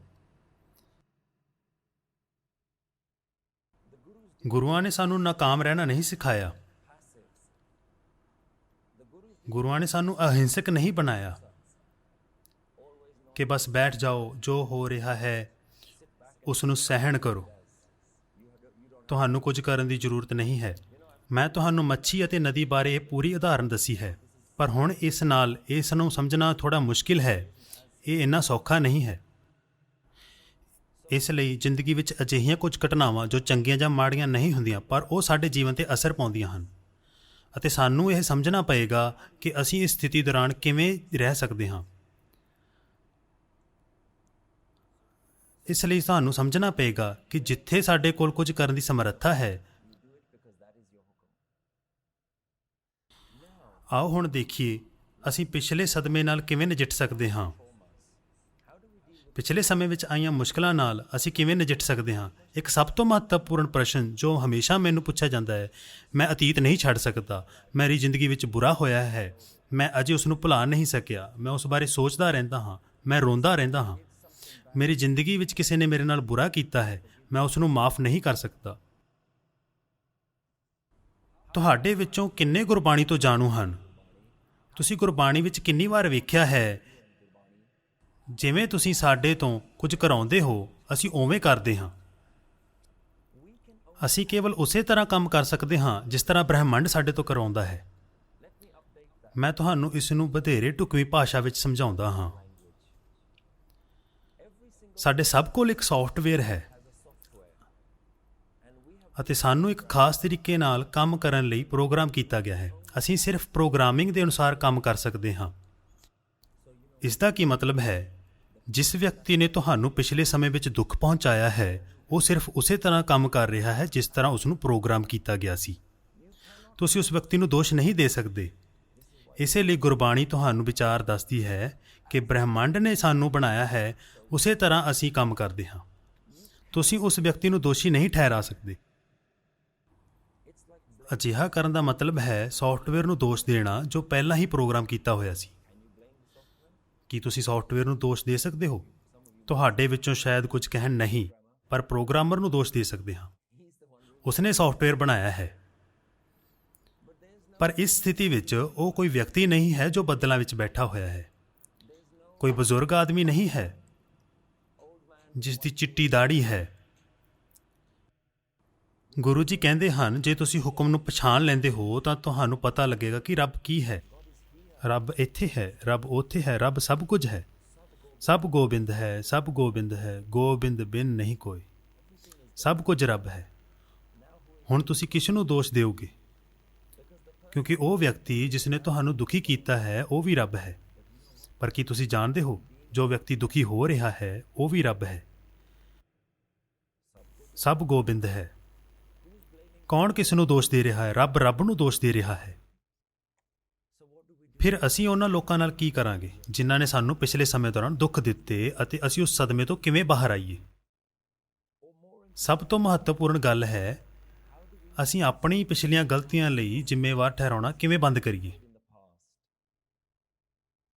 Speaker 1: ਗੁਰੂਆਂ ਨੇ ਸਾਨੂੰ ਨਾਕਾਮ ਰਹਿਣਾ ਨਹੀਂ ਸਿਖਾਇਆ। ਗੁਰੂਆਂ ਨੇ ਸਾਨੂੰ ਅਹਿੰਸਕ ਨਹੀਂ ਬਣਾਇਆ ਕਿ ਬਸ ਬੈਠ ਜਾਓ, ਜੋ ਹੋ ਰਿਹਾ ਹੈ ਉਸ ਨੂੰ ਸਹਿਣ ਕਰੋ। ਤੁਹਾਨੂੰ ਕੁਝ ਕਰਨ ਦੀ ਜ਼ਰੂਰਤ ਨਹੀਂ ਹੈ। ਮੈਂ ਤੁਹਾਨੂੰ ਮੱਛੀ ਅਤੇ ਨਦੀ ਬਾਰੇ ਇਹ ਪੂਰੀ ਉਦਾਹਰਣ ਦੱਸੀ ਹੈ, ਪਰ ਹੁਣ ਇਸ ਨੂੰ ਸਮਝਣਾ ਥੋੜ੍ਹਾ ਮੁਸ਼ਕਿਲ ਹੈ। ਇਹ ਇੰਨਾ ਸੌਖਾ ਨਹੀਂ ਹੈ। ਇਸ ਲਈ ਜ਼ਿੰਦਗੀ ਵਿੱਚ ਅਜਿਹੀਆਂ ਕੁਝ ਘਟਨਾਵਾਂ ਜੋ ਚੰਗੀਆਂ ਜਾਂ ਮਾੜੀਆਂ ਨਹੀਂ ਹੁੰਦੀਆਂ ਪਰ ਉਹ ਸਾਡੇ ਜੀਵਨ 'ਤੇ ਅਸਰ ਪਾਉਂਦੀਆਂ ਹਨ ਅਤੇ ਸਾਨੂੰ ਇਹ ਸਮਝਣਾ ਪਏਗਾ ਕਿ ਅਸੀਂ ਇਸ ਸਥਿਤੀ ਦੌਰਾਨ ਕਿਵੇਂ ਰਹਿ ਸਕਦੇ ਹਾਂ। ਇਸ ਲਈ ਸਾਨੂੰ ਸਮਝਣਾ ਪਏਗਾ ਕਿ ਜਿੱਥੇ ਸਾਡੇ ਕੋਲ ਕੁਝ ਕਰਨ ਦੀ ਸਮਰੱਥਾ ਹੈ। ਆਓ ਹੁਣ ਦੇਖੀਏ ਅਸੀਂ ਪਿਛਲੇ ਸਦਮੇ ਨਾਲ ਕਿਵੇਂ ਨਜਿੱਠ ਸਕਦੇ ਹਾਂ। ਪਿਛਲੇ ਸਮੇਂ ਵਿੱਚ ਆਈਆਂ ਮੁਸ਼ਕਲਾਂ ਨਾਲ ਅਸੀਂ ਕਿਵੇਂ ਨਜਿੱਠ ਸਕਦੇ ਹਾਂ। ਇੱਕ ਸਭ ਤੋਂ ਮਹੱਤਵਪੂਰਨ ਪ੍ਰਸ਼ਨ ਜੋ ਹਮੇਸ਼ਾ ਮੈਨੂੰ ਪੁੱਛਿਆ ਜਾਂਦਾ ਹੈ, ਮੈਂ ਅਤੀਤ ਨਹੀਂ ਛੱਡ ਸਕਦਾ। ਮੇਰੀ ਜ਼ਿੰਦਗੀ ਵਿੱਚ ਬੁਰਾ ਹੋਇਆ ਹੈ, ਮੈਂ ਅਜੇ ਉਸ ਨੂੰ ਭੁਲਾ ਨਹੀਂ ਸਕਿਆ। ਮੈਂ ਉਸ ਬਾਰੇ ਸੋਚਦਾ ਰਹਿੰਦਾ ਹਾਂ, ਮੈਂ ਰੋਂਦਾ ਰਹਿੰਦਾ ਹਾਂ। ਮੇਰੀ ਜ਼ਿੰਦਗੀ ਵਿੱਚ ਕਿਸੇ ਨੇ ਮੇਰੇ ਨਾਲ ਬੁਰਾ ਕੀਤਾ ਹੈ, ਮੈਂ ਉਸ ਨੂੰ ਮਾਫ਼ ਨਹੀਂ ਕਰ ਸਕਦਾ। ਤੁਹਾਡੇ ਵਿੱਚੋਂ ਕਿੰਨੇ ਗੁਰਬਾਣੀ ਤੋਂ ਜਾਣੂ ਹਨ? ਤੁਸੀਂ ਗੁਰਬਾਣੀ ਵਿੱਚ ਕਿੰਨੀ ਵਾਰ ਵੇਖਿਆ ਹੈ ਜਿਵੇਂ ਤੁਸੀਂ ਸਾਡੇ ਤੋਂ ਕੁਝ ਕਰਾਉਂਦੇ ਹੋ ਅਸੀਂ ਉਵੇਂ ਕਰਦੇ ਹਾਂ। ਅਸੀਂ ਕੇਵਲ ਉਸੇ ਤਰ੍ਹਾਂ ਕੰਮ ਕਰ ਸਕਦੇ ਹਾਂ ਜਿਸ ਤਰ੍ਹਾਂ ਬ੍ਰਹਿਮੰਡ ਸਾਡੇ ਤੋਂ ਕਰਾਉਂਦਾ ਹੈ। ਮੈਂ ਤੁਹਾਨੂੰ ਇਸ ਨੂੰ ਵਧੇਰੇ ਢੁਕਵੀਂ ਭਾਸ਼ਾ ਵਿੱਚ ਸਮਝਾਉਂਦਾ ਹਾਂ। ਸਾਡੇ ਸਭ ਕੋਲ ਇੱਕ ਸੌਫਟਵੇਅਰ ਹੈ ਅਤੇ ਸਾਨੂੰ ਇੱਕ ਖਾਸ ਤਰੀਕੇ ਨਾਲ ਕੰਮ ਕਰਨ ਲਈ ਪ੍ਰੋਗਰਾਮ ਕੀਤਾ ਗਿਆ ਹੈ। ਅਸੀਂ ਸਿਰਫ ਪ੍ਰੋਗਰਾਮਿੰਗ ਦੇ ਅਨੁਸਾਰ ਕੰਮ ਕਰ ਸਕਦੇ ਹਾਂ। ਇਸ ਦਾ ਕੀ ਮਤਲਬ ਹੈ? ਜਿਸ ਵਿਅਕਤੀ ਨੇ ਤੁਹਾਨੂੰ ਪਿਛਲੇ ਸਮੇਂ ਵਿੱਚ ਦੁੱਖ ਪਹੁੰਚਾਇਆ ਹੈ, ਉਹ ਸਿਰਫ ਉਸੇ ਤਰ੍ਹਾਂ ਕੰਮ ਕਰ ਰਿਹਾ ਹੈ ਜਿਸ ਤਰ੍ਹਾਂ ਉਸ ਨੂੰ ਪ੍ਰੋਗਰਾਮ ਕੀਤਾ ਗਿਆ ਸੀ। ਤੁਸੀਂ ਉਸ ਵਿਅਕਤੀ ਨੂੰ ਦੋਸ਼ ਨਹੀਂ ਦੇ ਸਕਦੇ। ਇਸੇ ਲਈ ਗੁਰਬਾਣੀ ਤੁਹਾਨੂੰ ਵਿਚਾਰ ਦੱਸਦੀ ਹੈ ਕਿ ਬ੍ਰਹਿਮੰਡ ਨੇ ਸਾਨੂੰ ਬਣਾਇਆ ਹੈ, ਉਸੇ ਤਰ੍ਹਾਂ ਅਸੀਂ ਕੰਮ ਕਰਦੇ ਹਾਂ। ਤੁਸੀਂ ਉਸ ਵਿਅਕਤੀ ਨੂੰ ਦੋਸ਼ੀ ਨਹੀਂ ਠਹਿਰਾ ਸਕਦੇ। ਅਜਿਹਾ ਕਰਨ ਦਾ ਮਤਲਬ ਹੈ ਸੌਫਟਵੇਅਰ ਨੂੰ ਦੋਸ਼ ਦੇਣਾ ਜੋ ਪਹਿਲਾਂ ਹੀ ਪ੍ਰੋਗਰਾਮ ਕੀਤਾ ਹੋਇਆ ਸੀ। ਕੀ ਤੁਸੀਂ ਸੌਫਟਵੇਅਰ ਨੂੰ ਦੋਸ਼ ਦੇ ਸਕਦੇ ਹੋ? ਤੁਹਾਡੇ ਵਿੱਚੋਂ ਸ਼ਾਇਦ ਕੁਝ ਕਹਿਣ ਨਹੀਂ, ਪਰ ਪ੍ਰੋਗਰਾਮਰ ਨੂੰ ਦੋਸ਼ ਦੇ ਸਕਦੇ ਹਾਂ। ਉਸਨੇ ਸੌਫਟਵੇਅਰ ਬਣਾਇਆ ਹੈ। ਪਰ ਇਸ ਸਥਿਤੀ ਵਿੱਚ ਉਹ ਕੋਈ ਵਿਅਕਤੀ ਨਹੀਂ ਹੈ ਜੋ ਬੱਦਲਾਂ ਵਿੱਚ ਬੈਠਾ ਹੋਇਆ ਹੈ। ਕੋਈ ਬਜ਼ੁਰਗ ਆਦਮੀ ਨਹੀਂ ਹੈ ਜਿਸ ਦੀ ਚਿੱਟੀ ਦਾੜ੍ਹੀ ਹੈ। ਗੁਰੂ ਜੀ ਕਹਿੰਦੇ ਹਨ, ਜੇ ਤੁਸੀਂ ਹੁਕਮ ਨੂੰ ਪਛਾਣ ਲੈਂਦੇ ਹੋ ਤਾਂ ਤੁਹਾਨੂੰ ਪਤਾ ਲੱਗੇਗਾ ਕਿ ਰੱਬ ਕੀ ਹੈ। ਰੱਬ ਇੱਥੇ ਹੈ, ਰੱਬ ਉੱਥੇ ਹੈ, ਰੱਬ ਸਭ ਕੁਝ ਹੈ। ਸਭ ਗੋਬਿੰਦ ਹੈ, ਸਭ ਗੋਬਿੰਦ ਹੈ, ਗੋਬਿੰਦ ਬਿਨ ਨਹੀਂ ਕੋਈ। ਸਭ ਕੁਝ ਰੱਬ ਹੈ। ਹੁਣ ਤੁਸੀਂ ਕਿਸ ਨੂੰ ਦੋਸ਼ ਦਿਓਗੇ? ਕਿਉਂਕਿ ਉਹ ਵਿਅਕਤੀ ਜਿਸ ਨੇ ਤੁਹਾਨੂੰ ਦੁਖੀ ਕੀਤਾ ਹੈ ਉਹ ਵੀ ਰੱਬ ਹੈ। ਪਰ ਕੀ ਤੁਸੀਂ ਜਾਣਦੇ ਹੋ, ਜੋ ਵਿਅਕਤੀ ਦੁਖੀ ਹੋ ਰਿਹਾ ਹੈ ਉਹ ਵੀ ਰੱਬ ਹੈ। ਸਭ ਗੋਬਿੰਦ ਹੈ। ਕੌਣ ਕਿਸ ਨੂੰ ਦੋਸ਼ ਦੇ ਰਿਹਾ ਹੈ? ਰੱਬ ਰੱਬ ਨੂੰ ਦੋਸ਼ ਦੇ ਰਿਹਾ ਹੈ। ਫਿਰ ਅਸੀਂ ਉਹਨਾਂ ਲੋਕਾਂ ਨਾਲ ਕੀ ਕਰਾਂਗੇ ਜਿਨ੍ਹਾਂ ਨੇ ਸਾਨੂੰ ਪਿਛਲੇ ਸਮੇਂ ਦੌਰਾਨ ਦੁੱਖ ਦਿੱਤੇ ਅਤੇ ਅਸੀਂ ਉਸ ਸਦਮੇ ਤੋਂ ਕਿਵੇਂ ਬਾਹਰ ਆਈਏ? ਸਭ ਤੋਂ ਮਹੱਤਵਪੂਰਨ ਗੱਲ ਹੈ, ਅਸੀਂ ਆਪਣੀ ਪਿਛਲੀਆਂ ਗਲਤੀਆਂ ਲਈ ਜ਼ਿੰਮੇਵਾਰ ਠਹਿਰਾਉਣਾ ਕਿਵੇਂ ਬੰਦ ਕਰੀਏ।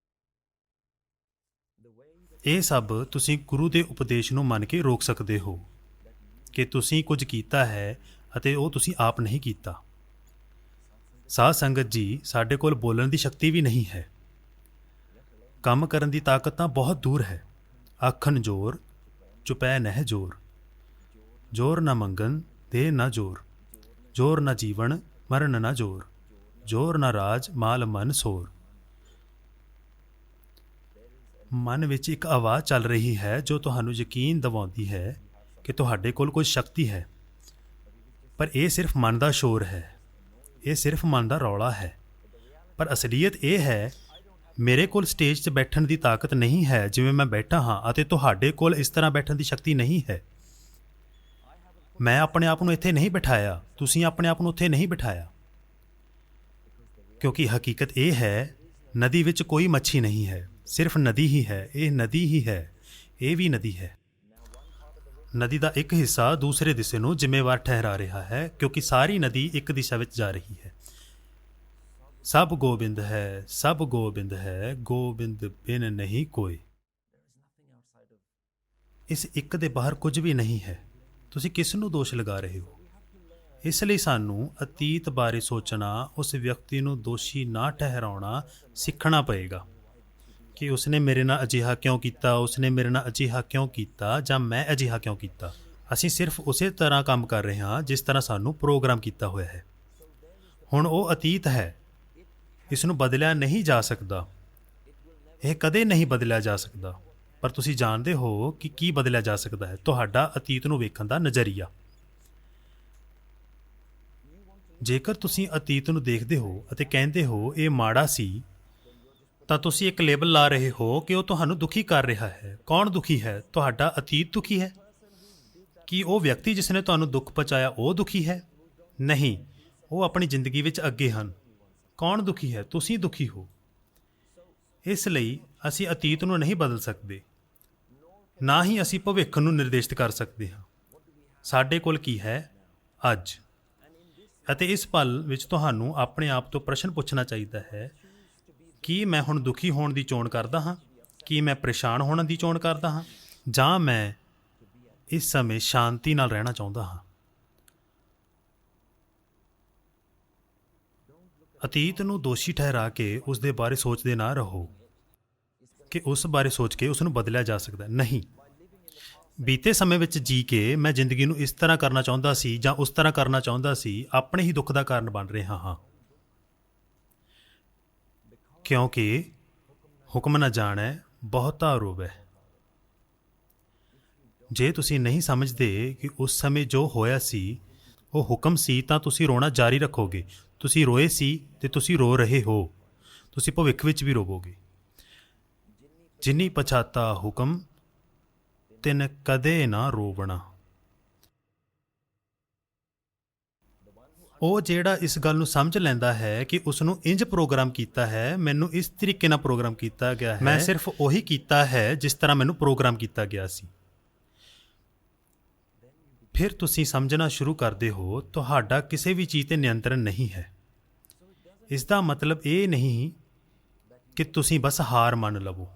Speaker 1: ਇਹ ਸਭ ਤੁਸੀਂ ਗੁਰੂ ਦੇ ਉਪਦੇਸ਼ ਨੂੰ ਮੰਨ ਕੇ ਰੋਕ ਸਕਦੇ ਹੋ ਕਿ ਤੁਸੀਂ ਕੁਝ ਕੀਤਾ ਹੈ ਅਤੇ ਉਹ ਤੁਸੀਂ ਆਪ ਨਹੀਂ ਕੀਤਾ। ਸਾਧ ਸੰਗਤ ਜੀ, ਸਾਡੇ ਕੋਲ ਬੋਲਣ ਦੀ ਸ਼ਕਤੀ ਵੀ ਨਹੀਂ ਹੈ। ਕੰਮ ਕਰਨ ਦੀ ਤਾਕਤ ਤਾਂ ਬਹੁਤ ਦੂਰ ਹੈ। ਆਖਣ ਜੋਰ, ਚੁਪੈ ਨਹਿ ਜੋਰ। ਜੋਰ ਨਾ ਮੰਗਣ, ਦੇ ਨਾ ਜੋਰ। ਜੋਰ ਨਾ ਜੀਵਨ, ਮਰਨ ਨਾ ਜੋਰ। ਜੋਰ ਨਾ ਰਾਜ, ਮਾਲ ਮਨ ਸੋਰ। ਮਨ ਵਿੱਚ ਇੱਕ ਆਵਾਜ਼ ਚੱਲ ਰਹੀ ਹੈ ਜੋ ਤੁਹਾਨੂੰ ਯਕੀਨ ਦਿਵਾਉਂਦੀ ਹੈ ਕਿ ਤੁਹਾਡੇ ਕੋਲ ਕੋਈ ਸ਼ਕਤੀ ਹੈ, ਪਰ ਇਹ ਸਿਰਫ ਮਨ ਦਾ ਸ਼ੋਰ ਹੈ। ਇਹ ਸਿਰਫ ਮਨ ਦਾ ਰੌਲਾ ਹੈ। ਪਰ ਅਸਲੀਅਤ ਇਹ ਹੈ, ਮੇਰੇ ਕੋਲ ਸਟੇਜ 'ਤੇ ਬੈਠਣ ਦੀ ਤਾਕਤ ਨਹੀਂ ਹੈ ਜਿਵੇਂ ਮੈਂ ਬੈਠਾ ਹਾਂ, ਅਤੇ ਤੁਹਾਡੇ ਕੋਲ ਇਸ ਤਰ੍ਹਾਂ ਬੈਠਣ ਦੀ ਸ਼ਕਤੀ ਨਹੀਂ ਹੈ। ਮੈਂ ਆਪਣੇ ਆਪ ਨੂੰ ਇੱਥੇ ਨਹੀਂ ਬਿਠਾਇਆ, ਤੁਸੀਂ ਆਪਣੇ ਆਪ ਨੂੰ ਉੱਥੇ ਨਹੀਂ ਬਿਠਾਇਆ। ਕਿਉਂਕਿ ਹਕੀਕਤ ਇਹ ਹੈ, ਨਦੀ ਵਿੱਚ ਕੋਈ ਮੱਛੀ ਨਹੀਂ ਹੈ, ਸਿਰਫ ਨਦੀ ਹੀ ਹੈ। ਇਹ ਨਦੀ ਹੀ ਹੈ, ਇਹ ਵੀ ਨਦੀ ਹੈ। ਨਦੀ ਦਾ ਇੱਕ ਹਿੱਸਾ ਦੂਸਰੇ ਹਿੱਸੇ ਨੂੰ ਜ਼ਿੰਮੇਵਾਰ ਠਹਿਰਾ ਰਿਹਾ ਹੈ, ਕਿਉਂਕਿ ਸਾਰੀ ਨਦੀ ਇੱਕ ਦਿਸ਼ਾ ਵਿੱਚ ਜਾ ਰਹੀ ਹੈ। ਸਭ ਗੋਬਿੰਦ ਹੈ, ਸਭ ਗੋਬਿੰਦ ਹੈ, ਗੋਬਿੰਦ ਬਿਨ ਨਹੀਂ ਕੋਈ। ਇਸ ਇੱਕ ਦੇ ਬਾਹਰ ਕੁਝ ਵੀ ਨਹੀਂ ਹੈ। ਤੁਸੀਂ ਕਿਸ ਨੂੰ ਦੋਸ਼ ਲਗਾ ਰਹੇ ਹੋ? ਇਸ ਲਈ ਸਾਨੂੰ ਅਤੀਤ ਬਾਰੇ ਸੋਚਣਾ, ਉਸ ਵਿਅਕਤੀ ਨੂੰ ਦੋਸ਼ੀ ਨਾ ਠਹਿਰਾਉਣਾ ਸਿੱਖਣਾ ਪਏਗਾ ਕਿ ਉਸਨੇ ਮੇਰੇ ਨਾਲ ਅਜਿਹਾ ਕਿਉਂ ਕੀਤਾ, ਉਸਨੇ ਮੇਰੇ ਨਾਲ ਅਜਿਹਾ ਕਿਉਂ ਕੀਤਾ, ਜਾਂ ਮੈਂ ਅਜਿਹਾ ਕਿਉਂ ਕੀਤਾ। ਅਸੀਂ ਸਿਰਫ ਉਸੇ ਤਰ੍ਹਾਂ ਕੰਮ ਕਰ ਰਹੇ ਹਾਂ ਜਿਸ ਤਰ੍ਹਾਂ ਸਾਨੂੰ ਪ੍ਰੋਗਰਾਮ ਕੀਤਾ ਹੋਇਆ ਹੈ। ਹੁਣ ਉਹ ਅਤੀਤ ਹੈ, ਇਸ ਨੂੰ ਬਦਲਿਆ ਨਹੀਂ ਜਾ ਸਕਦਾ। ਇਹ ਕਦੇ ਨਹੀਂ ਬਦਲਿਆ ਜਾ ਸਕਦਾ। ਪਰ ਤੁਸੀਂ ਜਾਣਦੇ ਹੋ ਕਿ ਕੀ ਬਦਲਿਆ ਜਾ ਸਕਦਾ ਹੈ? ਤੁਹਾਡਾ ਅਤੀਤ ਨੂੰ ਵੇਖਣ ਦਾ ਨਜ਼ਰੀਆ। ਜੇਕਰ ਤੁਸੀਂ ਅਤੀਤ ਨੂੰ ਦੇਖਦੇ ਹੋ ਅਤੇ ਕਹਿੰਦੇ ਹੋ ਇਹ ਮਾੜਾ ਸੀ, ਤਾਂ ਤੁਸੀਂ ਇੱਕ ਲੇਬਲ ਲਾ ਰਹੇ ਹੋ ਕਿ ਉਹ ਤੁਹਾਨੂੰ ਦੁਖੀ ਕਰ ਰਿਹਾ ਹੈ। ਕੌਣ ਦੁਖੀ ਹੈ? ਤੁਹਾਡਾ ਅਤੀਤ ਦੁਖੀ ਹੈ? ਕੀ ਉਹ ਵਿਅਕਤੀ ਜਿਸ ਨੇ ਤੁਹਾਨੂੰ ਦੁੱਖ ਪਹੁੰਚਾਇਆ ਉਹ ਦੁਖੀ ਹੈ? ਨਹੀਂ, ਉਹ ਆਪਣੀ ਜ਼ਿੰਦਗੀ ਵਿੱਚ ਅੱਗੇ ਹਨ। ਕੌਣ ਦੁਖੀ ਹੈ? ਤੁਸੀਂ ਦੁਖੀ ਹੋ। ਇਸ ਲਈ ਅਸੀਂ ਅਤੀਤ ਨੂੰ ਨਹੀਂ ਬਦਲ ਸਕਦੇ, ਨਾ ਹੀ ਅਸੀਂ ਭਵਿੱਖ ਨੂੰ ਨਿਰਦੇਸ਼ਿਤ ਕਰ ਸਕਦੇ ਹਾਂ। ਸਾਡੇ ਕੋਲ ਕੀ ਹੈ? ਅੱਜ। ਅਤੇ ਇਸ ਪਲ ਵਿੱਚ ਤੁਹਾਨੂੰ ਆਪਣੇ ਆਪ ਤੋਂ ਪ੍ਰਸ਼ਨ ਪੁੱਛਣਾ ਚਾਹੀਦਾ ਹੈ, ਕੀ ਮੈਂ ਹੁਣ ਦੁਖੀ ਹੋਣ ਦੀ ਚੋਣ ਕਰਦਾ ਹਾਂ? ਕੀ ਮੈਂ ਪਰੇਸ਼ਾਨ ਹੋਣ ਦੀ ਚੋਣ ਕਰਦਾ ਹਾਂ? ਜਾਂ ਮੈਂ ਇਸ ਸਮੇਂ ਸ਼ਾਂਤੀ ਨਾਲ ਰਹਿਣਾ ਚਾਹੁੰਦਾ ਹਾਂ? ਅਤੀਤ ਨੂੰ ਦੋਸ਼ੀ ਠਹਿਰਾ ਕੇ ਉਸ ਦੇ ਬਾਰੇ ਸੋਚਦੇ ਨਾ ਰਹੋ ਕਿ ਉਸ ਬਾਰੇ ਸੋਚ ਕੇ ਉਸ ਨੂੰ ਬਦਲਿਆ ਜਾ ਸਕਦਾ। ਨਹੀਂ, ਬੀਤੇ ਸਮੇਂ ਵਿੱਚ ਜੀ ਕੇ ਮੈਂ ਜ਼ਿੰਦਗੀ ਨੂੰ ਇਸ ਤਰ੍ਹਾਂ ਕਰਨਾ ਚਾਹੁੰਦਾ ਸੀ ਜਾਂ ਉਸ ਤਰ੍ਹਾਂ ਕਰਨਾ ਚਾਹੁੰਦਾ ਸੀ, ਆਪਣੇ ਹੀ ਦੁੱਖ ਦਾ ਕਾਰਨ ਬਣ ਰਿਹਾ ਹਾਂ। ਕਿਉਂਕਿ ਹੁਕਮ ਨਾ ਜਾਣੈ ਬਹੁਤਾ ਰੋਵੈ। ਜੇ ਤੁਸੀਂ ਨਹੀਂ ਸਮਝਦੇ ਕਿ ਉਸ ਸਮੇਂ ਜੋ ਹੋਇਆ ਸੀ ਉਹ ਹੁਕਮ ਸੀ, ਤਾਂ ਤੁਸੀਂ ਰੋਣਾ ਜਾਰੀ ਰੱਖੋਗੇ। ਤੁਸੀਂ ਰੋਏ ਸੀ ਤੇ ਤੁਸੀਂ ਰੋ ਰਹੇ ਹੋ। ਤੁਸੀਂ ਭਵਿੱਖ ਵਿੱਚ ਵੀ ਰੋਵੋਗੇ। ਜਿਨੀ ਪਛਾਤਾ ਹੁਕਮ ਤਿਨ ਕਦੇ ਨਾ ਰੋਵਣਾ। ਉਹ ਜਿਹੜਾ ਇਸ ਗੱਲ ਨੂੰ ਸਮਝ ਲੈਂਦਾ ਹੈ ਕਿ ਉਸ ਨੂੰ ਇੰਜ ਪ੍ਰੋਗਰਾਮ ਕੀਤਾ ਹੈ, ਮੈਨੂੰ ਇਸ ਤਰੀਕੇ ਨਾਲ ਪ੍ਰੋਗਰਾਮ ਕੀਤਾ ਗਿਆ ਹੈ, ਮੈਂ ਸਿਰਫ ਉਹੀ ਕੀਤਾ ਹੈ ਜਿਸ ਤਰ੍ਹਾਂ ਮੈਨੂੰ ਪ੍ਰੋਗਰਾਮ ਕੀਤਾ ਗਿਆ ਸੀ। ਫਿਰ ਤੁਸੀਂ ਸਮਝਣਾ ਸ਼ੁਰੂ ਕਰਦੇ ਹੋ ਤੁਹਾਡਾ ਕਿਸੇ ਵੀ ਚੀਜ਼ 'ਤੇ ਨਿਯੰਤਰਣ ਨਹੀਂ ਹੈ। ਇਸ ਦਾ ਮਤਲਬ ਇਹ ਨਹੀਂ ਕਿ ਤੁਸੀਂ ਬਸ ਹਾਰ ਮੰਨ ਲਵੋ।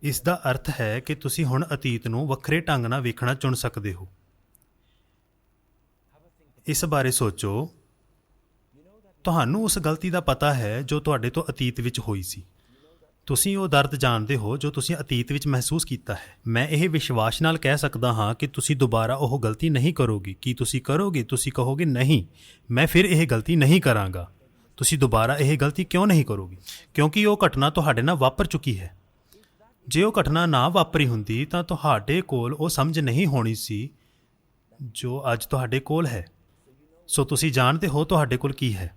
Speaker 1: ਇਸ ਦਾ ਅਰਥ ਹੈ ਕਿ ਤੁਸੀਂ ਹੁਣ ਅਤੀਤ ਨੂੰ ਵੱਖਰੇ ਢੰਗ ਨਾਲ ਵੇਖਣਾ ਚੁਣ ਸਕਦੇ ਹੋ। ਇਸ ਬਾਰੇ ਸੋਚੋ। ਤੁਹਾਨੂੰ ਉਸ ਗਲਤੀ ਦਾ ਪਤਾ ਹੈ ਜੋ ਤੁਹਾਡੇ ਤੋਂ ਅਤੀਤ ਵਿੱਚ ਹੋਈ ਸੀ। ਤੁਸੀਂ ਉਹ ਦਰਦ ਜਾਣਦੇ ਹੋ ਜੋ ਤੁਸੀਂ ਅਤੀਤ ਵਿੱਚ ਮਹਿਸੂਸ ਕੀਤਾ ਹੈ। ਮੈਂ ਇਹ ਵਿਸ਼ਵਾਸ ਨਾਲ ਕਹਿ ਸਕਦਾ ਹਾਂ ਕਿ ਤੁਸੀਂ ਦੁਬਾਰਾ ਉਹ ਗਲਤੀ ਨਹੀਂ ਕਰੋਗੇ। ਕੀ ਤੁਸੀਂ ਕਰੋਗੇ? ਤੁਸੀਂ ਕਹੋਗੇ ਨਹੀਂ, ਮੈਂ ਫਿਰ ਇਹ ਗਲਤੀ ਨਹੀਂ ਕਰਾਂਗਾ। ਤੁਸੀਂ ਦੁਬਾਰਾ ਇਹ ਗਲਤੀ ਕਿਉਂ ਨਹੀਂ ਕਰੋਗੇ? ਕਿਉਂਕਿ ਉਹ ਘਟਨਾ ਤੁਹਾਡੇ ਨਾਲ ਵਾਪਰ ਚੁੱਕੀ ਹੈ। ਜੇ ਉਹ ਘਟਨਾ ਨਾ ਵਾਪਰੀ ਹੁੰਦੀ ਤਾਂ ਤੁਹਾਡੇ ਕੋਲ ਉਹ ਸਮਝ ਨਹੀਂ ਹੋਣੀ ਸੀ ਜੋ ਅੱਜ ਤੁਹਾਡੇ ਕੋਲ ਹੈ। ਸੋ ਤੁਸੀਂ ਜਾਣਦੇ ਹੋ ਤੁਹਾਡੇ ਕੋਲ ਕੀ ਹੈ।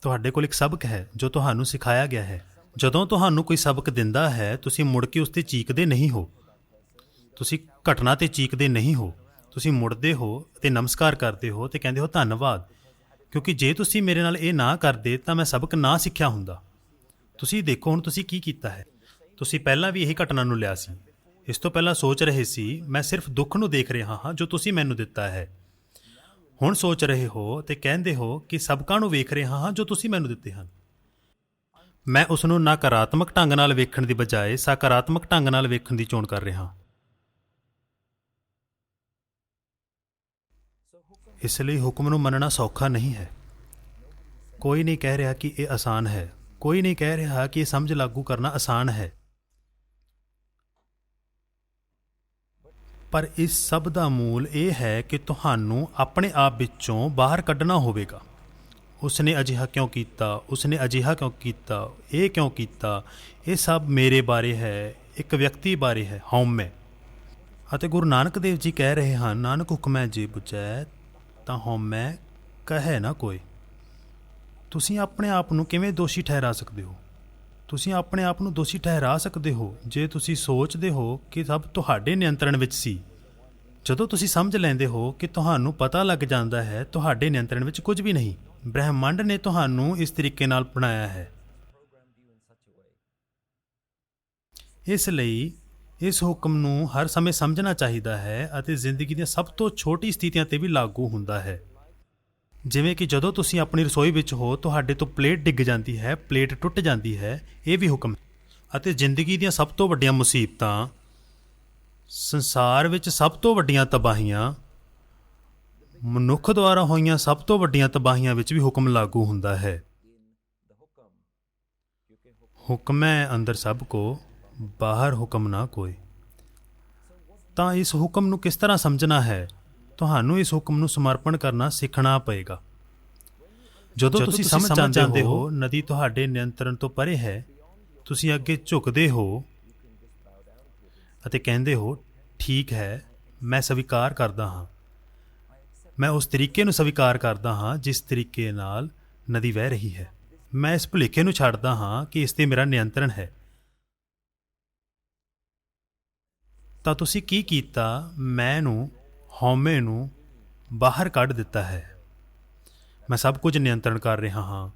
Speaker 1: ਤੁਹਾਡੇ ਕੋਲ ਇੱਕ ਸਬਕ ਹੈ ਜੋ ਤੁਹਾਨੂੰ ਸਿਖਾਇਆ ਗਿਆ ਹੈ। ਜਦੋਂ ਤੁਹਾਨੂੰ ਕੋਈ ਸਬਕ ਦਿੰਦਾ ਹੈ, ਤੁਸੀਂ ਮੁੜ ਕੇ ਉਸ 'ਤੇ ਚੀਕਦੇ ਨਹੀਂ ਹੋ। ਤੁਸੀਂ ਘਟਨਾ 'ਤੇ ਚੀਕਦੇ ਨਹੀਂ ਹੋ। ਤੁਸੀਂ ਮੁੜਦੇ ਹੋ ਅਤੇ ਨਮਸਕਾਰ ਕਰਦੇ ਹੋ ਅਤੇ ਕਹਿੰਦੇ ਹੋ ਧੰਨਵਾਦ, ਕਿਉਂਕਿ ਜੇ ਤੁਸੀਂ ਮੇਰੇ ਨਾਲ ਇਹ ਨਾ ਕਰਦੇ ਤਾਂ ਮੈਂ ਸਬਕ ਨਾ ਸਿੱਖਿਆ ਹੁੰਦਾ। ਤੁਸੀਂ ਦੇਖੋ ਹੁਣ ਤੁਸੀਂ ਕੀ ਕੀਤਾ ਹੈ। ਤੁਸੀਂ ਪਹਿਲਾਂ ਵੀ ਇਹੀ ਘਟਨਾ ਨੂੰ ਲਿਆ ਸੀ। ਇਸ ਤੋਂ ਪਹਿਲਾਂ ਸੋਚ ਰਹੇ ਸੀ ਮੈਂ ਸਿਰਫ ਦੁੱਖ ਨੂੰ ਦੇਖ ਰਿਹਾ ਹਾਂ ਜੋ ਤੁਸੀਂ ਮੈਨੂੰ ਦਿੱਤਾ ਹੈ। ਹੁਣ ਸੋਚ ਰਹੇ ਹੋ ਅਤੇ ਕਹਿੰਦੇ ਹੋ ਕਿ ਸਬਕਾਂ ਨੂੰ ਵੇਖ ਰਿਹਾ ਹਾਂ ਜੋ ਤੁਸੀਂ ਮੈਨੂੰ ਦਿੱਤੇ ਹਨ। ਮੈਂ ਉਸ ਨੂੰ ਨਕਾਰਾਤਮਕ ਢੰਗ ਨਾਲ ਵੇਖਣ ਦੀ ਬਜਾਏ ਸਕਾਰਾਤਮਕ ਢੰਗ ਨਾਲ ਵੇਖਣ ਦੀ ਚੋਣ ਕਰ ਰਿਹਾ ਹਾਂ। ਇਸ ਲਈ ਹੁਕਮ ਨੂੰ ਮੰਨਣਾ ਸੌਖਾ ਨਹੀਂ ਹੈ। ਕੋਈ ਨਹੀਂ ਕਹਿ ਰਿਹਾ ਕਿ ਇਹ ਆਸਾਨ ਹੈ। ਕੋਈ ਨਹੀਂ ਕਹਿ ਰਿਹਾ ਕਿ ਇਹ ਸਮਝ ਲਾਗੂ ਕਰਨਾ ਆਸਾਨ ਹੈ। ਪਰ ਇਸ ਸਭ ਦਾ ਮੂਲ ਇਹ ਹੈ ਕਿ ਤੁਹਾਨੂੰ ਆਪਣੇ ਆਪ ਵਿੱਚੋਂ ਬਾਹਰ ਕੱਢਣਾ ਹੋਵੇਗਾ। ਉਸਨੇ ਅਜਿਹਾ ਕਿਉਂ ਕੀਤਾ? ਉਸਨੇ ਅਜਿਹਾ ਕਿਉਂ ਕੀਤਾ? ਇਹ ਕਿਉਂ ਕੀਤਾ? ਇਹ ਸਭ ਮੇਰੇ ਬਾਰੇ ਹੈ, ਇੱਕ ਵਿਅਕਤੀ ਬਾਰੇ ਹੈ, ਹਉਮੈ। ਅਤੇ ਗੁਰੂ ਨਾਨਕ ਦੇਵ ਜੀ ਕਹਿ ਰਹੇ ਹਨ, ਨਾਨਕ ਹੁਕਮੈ ਜੇ ਬੁਝੈ ਤਾਂ ਹਉਮੈ ਕਹੈ ਨਾ ਕੋਈ। ਤੁਸੀਂ ਆਪਣੇ ਆਪ ਨੂੰ ਕਿਵੇਂ ਦੋਸ਼ੀ ਠਹਿਰਾ ਸਕਦੇ ਹੋ? ਤੁਸੀਂ ਆਪਣੇ ਆਪ ਨੂੰ ਦੋਸ਼ੀ ਠਹਿਰਾ ਸਕਦੇ ਹੋ ਜੇ ਤੁਸੀਂ ਸੋਚਦੇ ਹੋ ਕਿ ਸਭ ਤੁਹਾਡੇ ਨਿਯੰਤਰਣ ਵਿੱਚ ਸੀ। ਜਦੋਂ ਤੁਸੀਂ ਸਮਝ ਲੈਂਦੇ ਹੋ ਕਿ ਤੁਹਾਨੂੰ ਪਤਾ ਲੱਗ ਜਾਂਦਾ ਹੈ ਤੁਹਾਡੇ ਨਿਯੰਤਰਣ ਵਿੱਚ ਕੁਝ ਵੀ ਨਹੀਂ। ਬ੍ਰਹਿਮੰਡ ਨੇ ਤੁਹਾਨੂੰ ਇਸ ਤਰੀਕੇ ਨਾਲ ਬਣਾਇਆ ਹੈ। ਇਸ ਲਈ ਇਸ ਹੁਕਮ ਨੂੰ ਹਰ ਸਮੇਂ ਸਮਝਣਾ ਚਾਹੀਦਾ ਹੈ ਅਤੇ ਜ਼ਿੰਦਗੀ ਦੀਆਂ ਸਭ ਤੋਂ ਛੋਟੀ ਸਥਿਤੀਆਂ 'ਤੇ ਵੀ ਲਾਗੂ ਹੁੰਦਾ ਹੈ। ਜਿਵੇਂ ਕਿ ਜਦੋਂ ਤੁਸੀਂ ਆਪਣੀ ਰਸੋਈ ਵਿੱਚ ਹੋ, ਤੁਹਾਡੇ ਤੋਂ ਪਲੇਟ ਡਿੱਗ ਜਾਂਦੀ ਹੈ, ਪਲੇਟ ਟੁੱਟ ਜਾਂਦੀ ਹੈ, ਇਹ ਵੀ ਹੁਕਮ ਹੈ। ਅਤੇ ਜ਼ਿੰਦਗੀ ਦੀਆਂ ਸਭ ਤੋਂ ਵੱਡੀਆਂ ਮੁਸੀਬਤਾਂ, ਸੰਸਾਰ ਵਿੱਚ ਸਭ ਤੋਂ ਵੱਡੀਆਂ ਤਬਾਹੀਆਂ, ਮਨੁੱਖ ਦੁਆਰਾ ਹੋਈਆਂ ਸਭ ਤੋਂ ਵੱਡੀਆਂ ਤਬਾਹੀਆਂ ਵਿੱਚ ਵੀ ਹੁਕਮ ਲਾਗੂ ਹੁੰਦਾ ਹੈ। ਹੁਕਮੈ ਅੰਦਰ ਸਭ ਕੋ, ਬਾਹਰ ਹੁਕਮ ਨਾ ਕੋਈ। ਤਾਂ ਇਸ ਹੁਕਮ ਨੂੰ ਕਿਸ ਤਰ੍ਹਾਂ ਸਮਝਣਾ ਹੈ? ਤੁਹਾਨੂੰ ਇਸ ਹੁਕਮ ਨੂੰ ਸਮਰਪਣ ਕਰਨਾ ਸਿੱਖਣਾ ਪਏਗਾ। ਜਦੋਂ ਤੁਸੀਂ ਸਮਝ ਜਾਂਦੇ ਹੋ ਨਦੀ ਤੁਹਾਡੇ ਨਿਯੰਤਰਣ ਤੋਂ ਪਰੇ ਹੈ, ਤੁਸੀਂ ਅੱਗੇ ਝੁਕਦੇ ਹੋ ਅਤੇ ਕਹਿੰਦੇ ਹੋ ਠੀਕ ਹੈ, ਮੈਂ ਸਵੀਕਾਰ ਕਰਦਾ ਹਾਂ। ਮੈਂ ਉਸ ਤਰੀਕੇ ਨੂੰ ਸਵੀਕਾਰ ਕਰਦਾ ਹਾਂ ਜਿਸ ਤਰੀਕੇ ਨਾਲ ਨਦੀ ਵਹਿ ਰਹੀ ਹੈ। ਮੈਂ ਇਸ ਭੁਲੇਖੇ ਨੂੰ ਛੱਡਦਾ ਹਾਂ ਕਿ ਇਸ 'ਤੇ ਮੇਰਾ ਨਿਯੰਤਰਣ ਹੈ। ਤਾਂ ਤੁਸੀਂ ਕੀ ਕੀਤਾ? ਮੈਂ ਨੂੰ, ਹਉਮੈ ਨੂੰ ਬਾਹਰ ਕੱਢ ਦਿੱਤਾ ਹੈ। ਮੈਂ ਸਭ ਕੁਝ ਨਿਯੰਤਰਣ ਕਰ ਰਿਹਾ ਹਾਂ।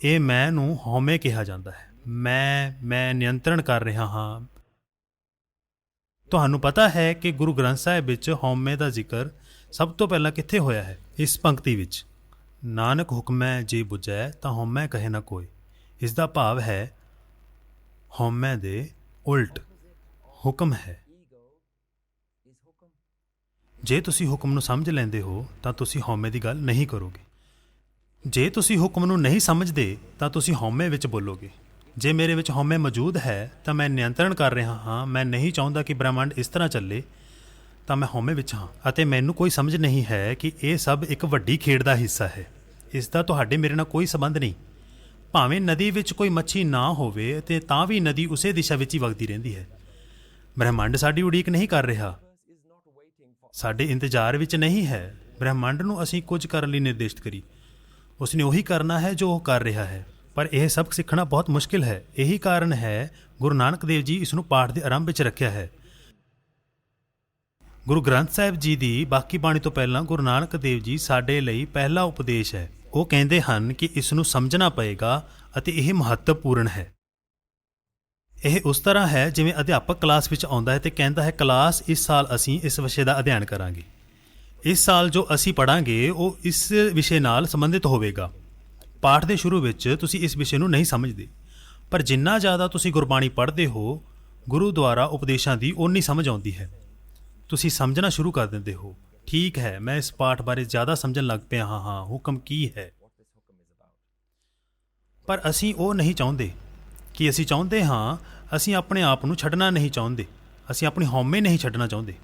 Speaker 1: ਇਹ ਮੈਂ ਨੂੰ ਹਉਮੈ ਕਿਹਾ ਜਾਂਦਾ ਹੈ। ਮੈਂ ਨਿਯੰਤਰਣ ਕਰ ਰਿਹਾ ਹਾਂ। ਤੁਹਾਨੂੰ ਪਤਾ ਹੈ ਕਿ ਗੁਰੂ ਗ੍ਰੰਥ ਸਾਹਿਬ ਵਿੱਚ ਹਉਮੈ ਦਾ ਜ਼ਿਕਰ ਸਭ ਤੋਂ ਪਹਿਲਾਂ ਕਿੱਥੇ ਹੋਇਆ ਹੈ? ਇਸ ਪੰਕਤੀ ਵਿੱਚ, ਨਾਨਕ ਹੁਕਮੈ ਜੇ ਬੁਝੈ ਤਾਂ ਹਉਮੈ ਕਹੈ ਨਾ ਕੋਈ। ਇਸ ਦਾ ਭਾਵ ਹੈ ਹਉਮੈ ਦੇ ਉਲਟ ਹੁਕਮ ਹੈ। ਜੇ ਤੁਸੀਂ ਹੁਕਮ ਨੂੰ ਸਮਝ ਲੈਂਦੇ ਹੋ ਤਾਂ ਤੁਸੀਂ ਹਉਮੈ ਦੀ ਗੱਲ ਨਹੀਂ ਕਰੋਗੇ। ਜੇ ਤੁਸੀਂ ਹੁਕਮ ਨੂੰ ਨਹੀਂ ਸਮਝਦੇ ਤਾਂ ਤੁਸੀਂ ਹਉਮੈ ਵਿੱਚ ਬੋਲੋਗੇ। ਜੇ ਮੇਰੇ ਵਿੱਚ ਹਉਮੈ ਮੌਜੂਦ ਹੈ ਤਾਂ ਮੈਂ ਨਿਯੰਤਰਣ ਕਰ ਰਿਹਾ ਹਾਂ, ਮੈਂ ਨਹੀਂ ਚਾਹੁੰਦਾ ਕਿ ਬ੍ਰਹਿਮੰਡ ਇਸ ਤਰ੍ਹਾਂ ਚੱਲੇ, ਤਾਂ ਮੈਂ ਹਉਮੈ ਵਿੱਚ ਹਾਂ ਅਤੇ ਮੈਨੂੰ ਕੋਈ ਸਮਝ ਨਹੀਂ ਹੈ ਕਿ ਇਹ ਸਭ ਇੱਕ ਵੱਡੀ ਖੇਡ ਦਾ ਹਿੱਸਾ ਹੈ। ਇਸ ਦਾ ਤੁਹਾਡੇ ਮੇਰੇ ਨਾਲ ਕੋਈ ਸੰਬੰਧ ਨਹੀਂ। ਭਾਵੇਂ ਨਦੀ ਵਿੱਚ ਕੋਈ ਮੱਛੀ ਨਾ ਹੋਵੇ ਤੇ ਤਾਂ ਵੀ ਨਦੀ ਉਸੇ ਦਿਸ਼ਾ ਵਿੱਚ ਹੀ ਵਗਦੀ ਰਹਿੰਦੀ ਹੈ। ਬ੍ਰਹਿਮੰਡ ਸਾਡੀ ਉਡੀਕ ਨਹੀਂ ਕਰ ਰਿਹਾ, ਸਾਡੇ ਇੰਤਜ਼ਾਰ ਵਿੱਚ ਨਹੀਂ ਹੈ। ਬ੍ਰਹਿਮੰਡ ਨੂੰ ਅਸੀਂ ਕੁਝ ਕਰਨ ਲਈ ਨਿਰਦੇਸ਼ਿਤ ਕਰੀ, ਉਸਨੇ ਉਹੀ ਕਰਨਾ ਹੈ ਜੋ ਉਹ ਕਰ ਰਿਹਾ ਹੈ। ਪਰ ਇਹ ਸਬਕ ਸਿੱਖਣਾ ਬਹੁਤ ਮੁਸ਼ਕਿਲ ਹੈ। ਇਹੀ ਕਾਰਨ ਹੈ ਗੁਰੂ ਨਾਨਕ ਦੇਵ ਜੀ ਇਸ ਨੂੰ ਪਾਠ ਦੇ ਆਰੰਭ ਵਿੱਚ ਰੱਖਿਆ ਹੈ। ਗੁਰੂ ਗ੍ਰੰਥ ਸਾਹਿਬ ਜੀ ਦੀ ਬਾਕੀ ਬਾਣੀ ਤੋਂ ਪਹਿਲਾਂ ਗੁਰੂ ਨਾਨਕ ਦੇਵ ਜੀ ਸਾਡੇ ਲਈ ਪਹਿਲਾ ਉਪਦੇਸ਼ ਹੈ। ਉਹ ਕਹਿੰਦੇ ਹਨ ਕਿ ਇਸ ਨੂੰ ਸਮਝਣਾ ਪਏਗਾ ਅਤੇ ਇਹ ਮਹੱਤਵਪੂਰਨ ਹੈ। ਇਹ ਉਸ ਤਰ੍ਹਾਂ ਹੈ ਜਿਵੇਂ ਅਧਿਆਪਕ ਕਲਾਸ ਵਿੱਚ ਆਉਂਦਾ ਹੈ ਤੇ ਕਹਿੰਦਾ ਹੈ, ਕਲਾਸ ਇਸ ਸਾਲ ਅਸੀਂ ਇਸ ਵਿਸ਼ੇ ਦਾ ਅਧਿਐਨ ਕਰਾਂਗੇ। ਇਸ ਸਾਲ ਜੋ ਅਸੀਂ ਪੜ੍ਹਾਂਗੇ ਉਹ ਇਸ ਵਿਸ਼ੇ ਨਾਲ ਸੰਬੰਧਿਤ ਹੋਵੇਗਾ। ਪਾਠ ਦੇ ਸ਼ੁਰੂ ਵਿੱਚ ਤੁਸੀਂ ਇਸ ਵਿਸ਼ੇ ਨੂੰ ਨਹੀਂ ਸਮਝਦੇ, ਪਰ ਜਿੰਨਾ ਜ਼ਿਆਦਾ ਤੁਸੀਂ ਗੁਰਬਾਣੀ ਪੜ੍ਹਦੇ ਹੋ, ਗੁਰੂ ਦੁਆਰਾ ਉਪਦੇਸ਼ਾਂ ਦੀ ਓਨੀ ਸਮਝ ਆਉਂਦੀ ਹੈ। ਤੁਸੀਂ ਸਮਝਣਾ ਸ਼ੁਰੂ ਕਰ ਦਿੰਦੇ ਹੋ, ਠੀਕ ਹੈ, ਮੈਂ ਇਸ ਪਾਠ ਬਾਰੇ ਜ਼ਿਆਦਾ ਸਮਝਣ ਲੱਗ ਪਿਆ ਹਾਂ, ਹੁਕਮ ਕੀ ਹੈ। ਪਰ ਅਸੀਂ ਉਹ ਨਹੀਂ ਚਾਹੁੰਦੇ ਕਿ ਅਸੀਂ ਚਾਹੁੰਦੇ ਹਾਂ, ਅਸੀਂ ਆਪਣੇ ਆਪ ਨੂੰ ਛੱਡਣਾ ਨਹੀਂ ਚਾਹੁੰਦੇ, ਅਸੀਂ ਆਪਣੀ ਹਉਮੈ ਨਹੀਂ ਛੱਡਣਾ ਚਾਹੁੰਦੇ।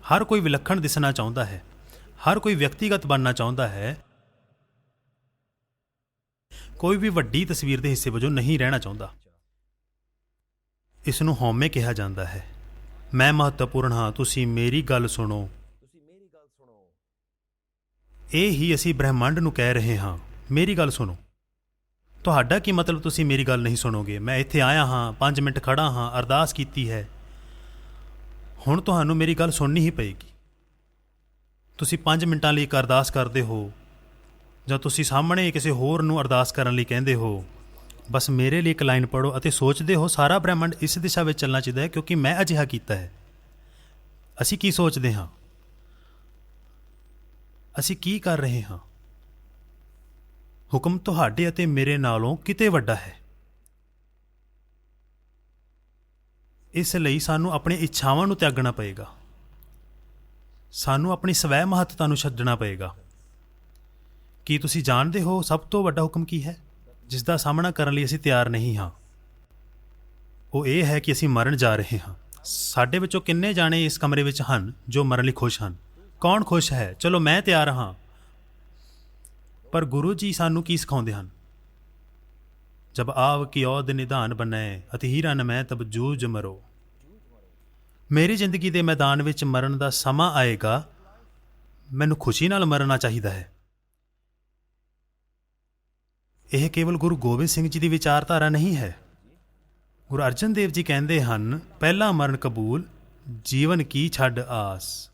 Speaker 1: ਹਰ ਕੋਈ ਵਿਲੱਖਣ ਦਿਸਣਾ ਚਾਹੁੰਦਾ ਹੈ, ਹਰ ਕੋਈ ਵਿਅਕਤੀਗਤ ਬਣਨਾ ਚਾਹੁੰਦਾ ਹੈ, ਕੋਈ ਵੀ ਵੱਡੀ ਤਸਵੀਰ ਦੇ ਹਿੱਸੇ ਵਜੋਂ ਨਹੀਂ ਰਹਿਣਾ ਚਾਹੁੰਦਾ। ਇਸ ਨੂੰ ਹਉਮੈ ਕਿਹਾ ਜਾਂਦਾ ਹੈ। ਮੈਂ ਮਹੱਤਵਪੂਰਨ ਹਾਂ, ਤੁਸੀਂ ਮੇਰੀ ਗੱਲ ਸੁਣੋ। ਇਹ ਹੀ ਅਸੀਂ ਬ੍ਰਹਿਮੰਡ ਨੂੰ ਕਹਿ ਰਹੇ ਹਾਂ, ਮੇਰੀ ਗੱਲ ਸੁਣੋ। ਤੁਹਾਡਾ ਕੀ ਮਤਲਬ ਤੁਸੀਂ ਮੇਰੀ ਗੱਲ ਨਹੀਂ ਸੁਣੋਗੇ? ਮੈਂ ਇੱਥੇ ਆਇਆ ਹਾਂ, 5 ਮਿੰਟ ਖੜ੍ਹਾ ਹਾਂ, ਅਰਦਾਸ ਕੀਤੀ ਹੈ, ਹੁਣ ਤੁਹਾਨੂੰ ਮੇਰੀ ਗੱਲ ਸੁਣਨੀ ਹੀ ਪਏਗੀ। ਤੁਸੀਂ 5 ਮਿੰਟਾਂ ਲਈ ਇੱਕ ਅਰਦਾਸ ਕਰਦੇ ਹੋ ਜਾਂ ਤੁਸੀਂ ਸਾਹਮਣੇ ਕਿਸੇ ਹੋਰ ਨੂੰ ਅਰਦਾਸ ਕਰਨ ਲਈ ਕਹਿੰਦੇ ਹੋ, ਬਸ ਮੇਰੇ ਲਈ ਇੱਕ ਲਾਈਨ ਪੜ੍ਹੋ ਅਤੇ ਸੋਚਦੇ ਹੋ ਸਾਰਾ ਬ੍ਰਹਿਮੰਡ ਇਸ ਦਿਸ਼ਾ ਵਿੱਚ ਚੱਲਣਾ ਚਾਹੀਦਾ ਹੈ ਕਿਉਂਕਿ ਮੈਂ ਅਜਿਹਾ ਕੀਤਾ ਹੈ। ਅਸੀਂ ਕੀ ਸੋਚਦੇ ਹਾਂ? ਅਸੀਂ ਕੀ ਕਰ ਰਹੇ ਹਾਂ? ਹੁਕਮ ਤੁਹਾਡੇ ਅਤੇ ਮੇਰੇ ਨਾਲੋਂ ਕਿਤੇ ਵੱਡਾ ਹੈ। ਇਸ ਲਈ ਸਾਨੂੰ ਆਪਣੀਆਂ ਇੱਛਾਵਾਂ ਨੂੰ ਤਿਆਗਣਾ ਪਏਗਾ, ਸਾਨੂੰ ਆਪਣੀ ਸਵੈ ਮਹੱਤਤਾ ਨੂੰ ਛੱਡਣਾ ਪਏਗਾ। ਕੀ ਤੁਸੀਂ ਜਾਣਦੇ ਹੋ ਸਭ ਤੋਂ ਵੱਡਾ ਹੁਕਮ ਕੀ ਹੈ, ਜਿਸ ਦਾ ਸਾਹਮਣਾ ਕਰਨ ਲਈ ਅਸੀਂ ਤਿਆਰ ਨਹੀਂ ਹਾਂ? ਉਹ ਇਹ ਹੈ ਕਿ ਅਸੀਂ ਮਰਨ ਜਾ ਰਹੇ ਹਾਂ। ਸਾਡੇ ਵਿੱਚੋਂ ਕਿੰਨੇ ਜਾਣੇ ਇਸ ਕਮਰੇ ਵਿੱਚ ਹਨ ਜੋ ਮਰਨ ਲਈ ਖੁਸ਼ ਹਨ? ਕੌਣ ਖੁਸ਼ ਹੈ? ਚਲੋ ਮੈਂ ਤਿਆਰ ਹਾਂ। ਪਰ ਗੁਰੂ ਜੀ ਸਾਨੂੰ ਕੀ ਸਿਖਾਉਂਦੇ ਹਨ? ਜਬ ਆਵ ਕੀ ਔਦ ਨਿਧਾਨ ਬਣੈ ਅਤਿ ਹੀਰਾ ਨ ਮੈਂ ਤਬ ਜੂਝ ਮਰੋ। ਮੇਰੀ ਜ਼ਿੰਦਗੀ ਦੇ ਮੈਦਾਨ ਵਿੱਚ ਮਰਨ ਦਾ ਸਮਾਂ ਆਏਗਾ, ਮੈਨੂੰ ਖੁਸ਼ੀ ਨਾਲ ਮਰਨਾ ਚਾਹੀਦਾ ਹੈ। ਇਹ ਕੇਵਲ ਗੁਰੂ ਗੋਬਿੰਦ ਸਿੰਘ ਜੀ ਦੀ ਵਿਚਾਰਧਾਰਾ ਨਹੀਂ ਹੈ। ਗੁਰੂ ਅਰਜਨ ਦੇਵ ਜੀ ਕਹਿੰਦੇ ਹਨ, ਪਹਿਲਾ ਮਰਨ ਕਬੂਲ, ਜੀਵਨ ਕੀ ਛੱਡ ਆਸ।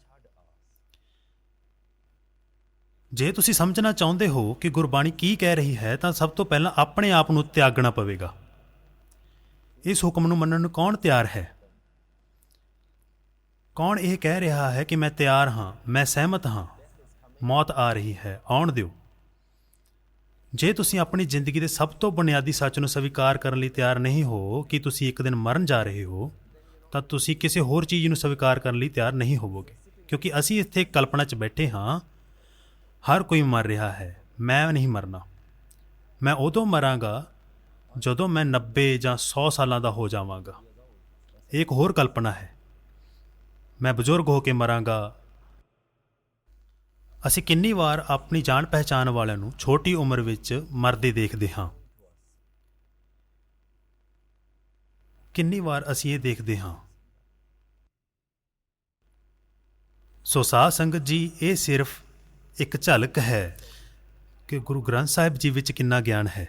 Speaker 1: ਜੇ ਤੁਸੀਂ ਸਮਝਣਾ ਚਾਹੁੰਦੇ ਹੋ ਕਿ ਗੁਰਬਾਣੀ ਕੀ ਕਹਿ ਰਹੀ ਹੈ ਤਾਂ ਸਭ ਤੋਂ ਪਹਿਲਾਂ ਆਪਣੇ ਆਪ ਨੂੰ ਤਿਆਗਣਾ ਪਵੇਗਾ। ਇਸ ਹੁਕਮ ਨੂੰ ਮੰਨਣ ਨੂੰ ਕੌਣ ਤਿਆਰ ਹੈ? ਕੌਣ ਇਹ ਕਹਿ ਰਿਹਾ ਹੈ ਕਿ ਮੈਂ ਤਿਆਰ ਹਾਂ, ਮੈਂ ਸਹਿਮਤ ਹਾਂ, ਮੌਤ ਆ ਰਹੀ ਹੈ, ਆਉਣ ਦਿਓ। ਜੇ ਤੁਸੀਂ ਆਪਣੀ ਜ਼ਿੰਦਗੀ ਦੇ ਸਭ ਤੋਂ ਬੁਨਿਆਦੀ ਸੱਚ ਨੂੰ ਸਵੀਕਾਰ ਕਰਨ ਲਈ ਤਿਆਰ ਨਹੀਂ ਹੋ ਕਿ ਤੁਸੀਂ ਇੱਕ ਦਿਨ ਮਰਨ ਜਾ ਰਹੇ ਹੋ, ਤਾਂ ਤੁਸੀਂ ਕਿਸੇ ਹੋਰ ਚੀਜ਼ ਨੂੰ ਸਵੀਕਾਰ ਕਰਨ ਲਈ ਤਿਆਰ ਨਹੀਂ ਹੋਵੋਗੇ। ਕਿਉਂਕਿ ਅਸੀਂ ਇੱਥੇ ਕਲਪਨਾ 'ਚ ਬੈਠੇ ਹਾਂ, ਹਰ ਕੋਈ ਮਰ ਰਿਹਾ ਹੈ। ਮੈਂ ਨਹੀਂ ਮਰਨਾ। ਮੈਂ ਉਦੋਂ ਮਰਾਂਗਾ ਜਦੋਂ ਮੈਂ 90 ਜਾਂ 100 ਸਾਲਾਂ ਦਾ ਹੋ ਜਾਵਾਂਗਾ। ਇਹ ਇੱਕ ਹੋਰ ਕਲਪਨਾ ਹੈ। ਮੈਂ ਬਜ਼ੁਰਗ ਹੋ ਕੇ ਮਰਾਂਗਾ। ਅਸੀਂ ਕਿੰਨੀ ਵਾਰ ਆਪਣੀ ਜਾਣ ਪਹਿਚਾਣ ਵਾਲਿਆਂ ਨੂੰ ਛੋਟੀ ਉਮਰ ਵਿੱਚ ਮਰਦੇ ਦੇਖਦੇ ਹਾਂ। ਕਿੰਨੀ ਵਾਰ ਅਸੀਂ ਇਹ ਦੇਖਦੇ ਹਾਂ। ਸੋ ਸਾਧ ਸੰਗਤ ਜੀ, ਇਹ ਸਿਰਫ ਇੱਕ ਝਲਕ ਹੈ ਕਿ ਗੁਰੂ ਗ੍ਰੰਥ ਸਾਹਿਬ ਜੀ ਵਿੱਚ ਕਿੰਨਾ ਗਿਆਨ ਹੈ।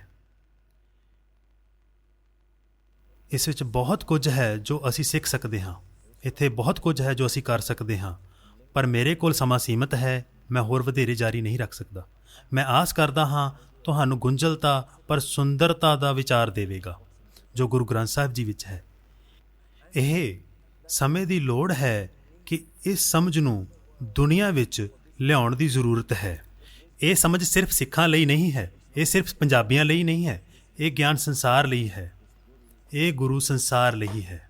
Speaker 1: ਇਸ ਵਿੱਚ ਬਹੁਤ ਕੁਝ ਹੈ ਜੋ ਅਸੀਂ ਸਿੱਖ ਸਕਦੇ ਹਾਂ। ਇੱਥੇ ਬਹੁਤ ਕੁਝ ਹੈ ਜੋ ਅਸੀਂ ਕਰ ਸਕਦੇ ਹਾਂ, ਪਰ ਮੇਰੇ ਕੋਲ ਸਮਾਂ ਸੀਮਤ ਹੈ। ਮੈਂ ਹੋਰ ਵਧੇਰੇ ਜਾਰੀ ਨਹੀਂ ਰੱਖ ਸਕਦਾ। ਮੈਂ ਆਸ ਕਰਦਾ ਹਾਂ ਤੁਹਾਨੂੰ ਗੁੰਝਲਤਾ ਪਰ ਸੁੰਦਰਤਾ ਦਾ ਵਿਚਾਰ ਦੇਵੇਗਾ ਜੋ ਗੁਰੂ ਗ੍ਰੰਥ ਸਾਹਿਬ ਜੀ ਵਿੱਚ ਹੈ। ਇਹ ਸਮੇਂ ਦੀ ਲੋੜ ਹੈ ਕਿ ਇਸ ਸਮਝ ਨੂੰ ਦੁਨੀਆ ਵਿੱਚ ਲਿਆਉਣ ਦੀ ਜ਼ਰੂਰਤ ਹੈ। ਇਹ ਸਮਝ ਸਿਰਫ ਸਿੱਖਾਂ ਲਈ ਨਹੀਂ ਹੈ, ਇਹ ਸਿਰਫ ਪੰਜਾਬੀਆਂ ਲਈ ਨਹੀਂ ਹੈ, ਇਹ ਗਿਆਨ ਸੰਸਾਰ ਲਈ ਹੈ, ਇਹ ਗੁਰੂ ਸੰਸਾਰ ਲਈ ਹੈ।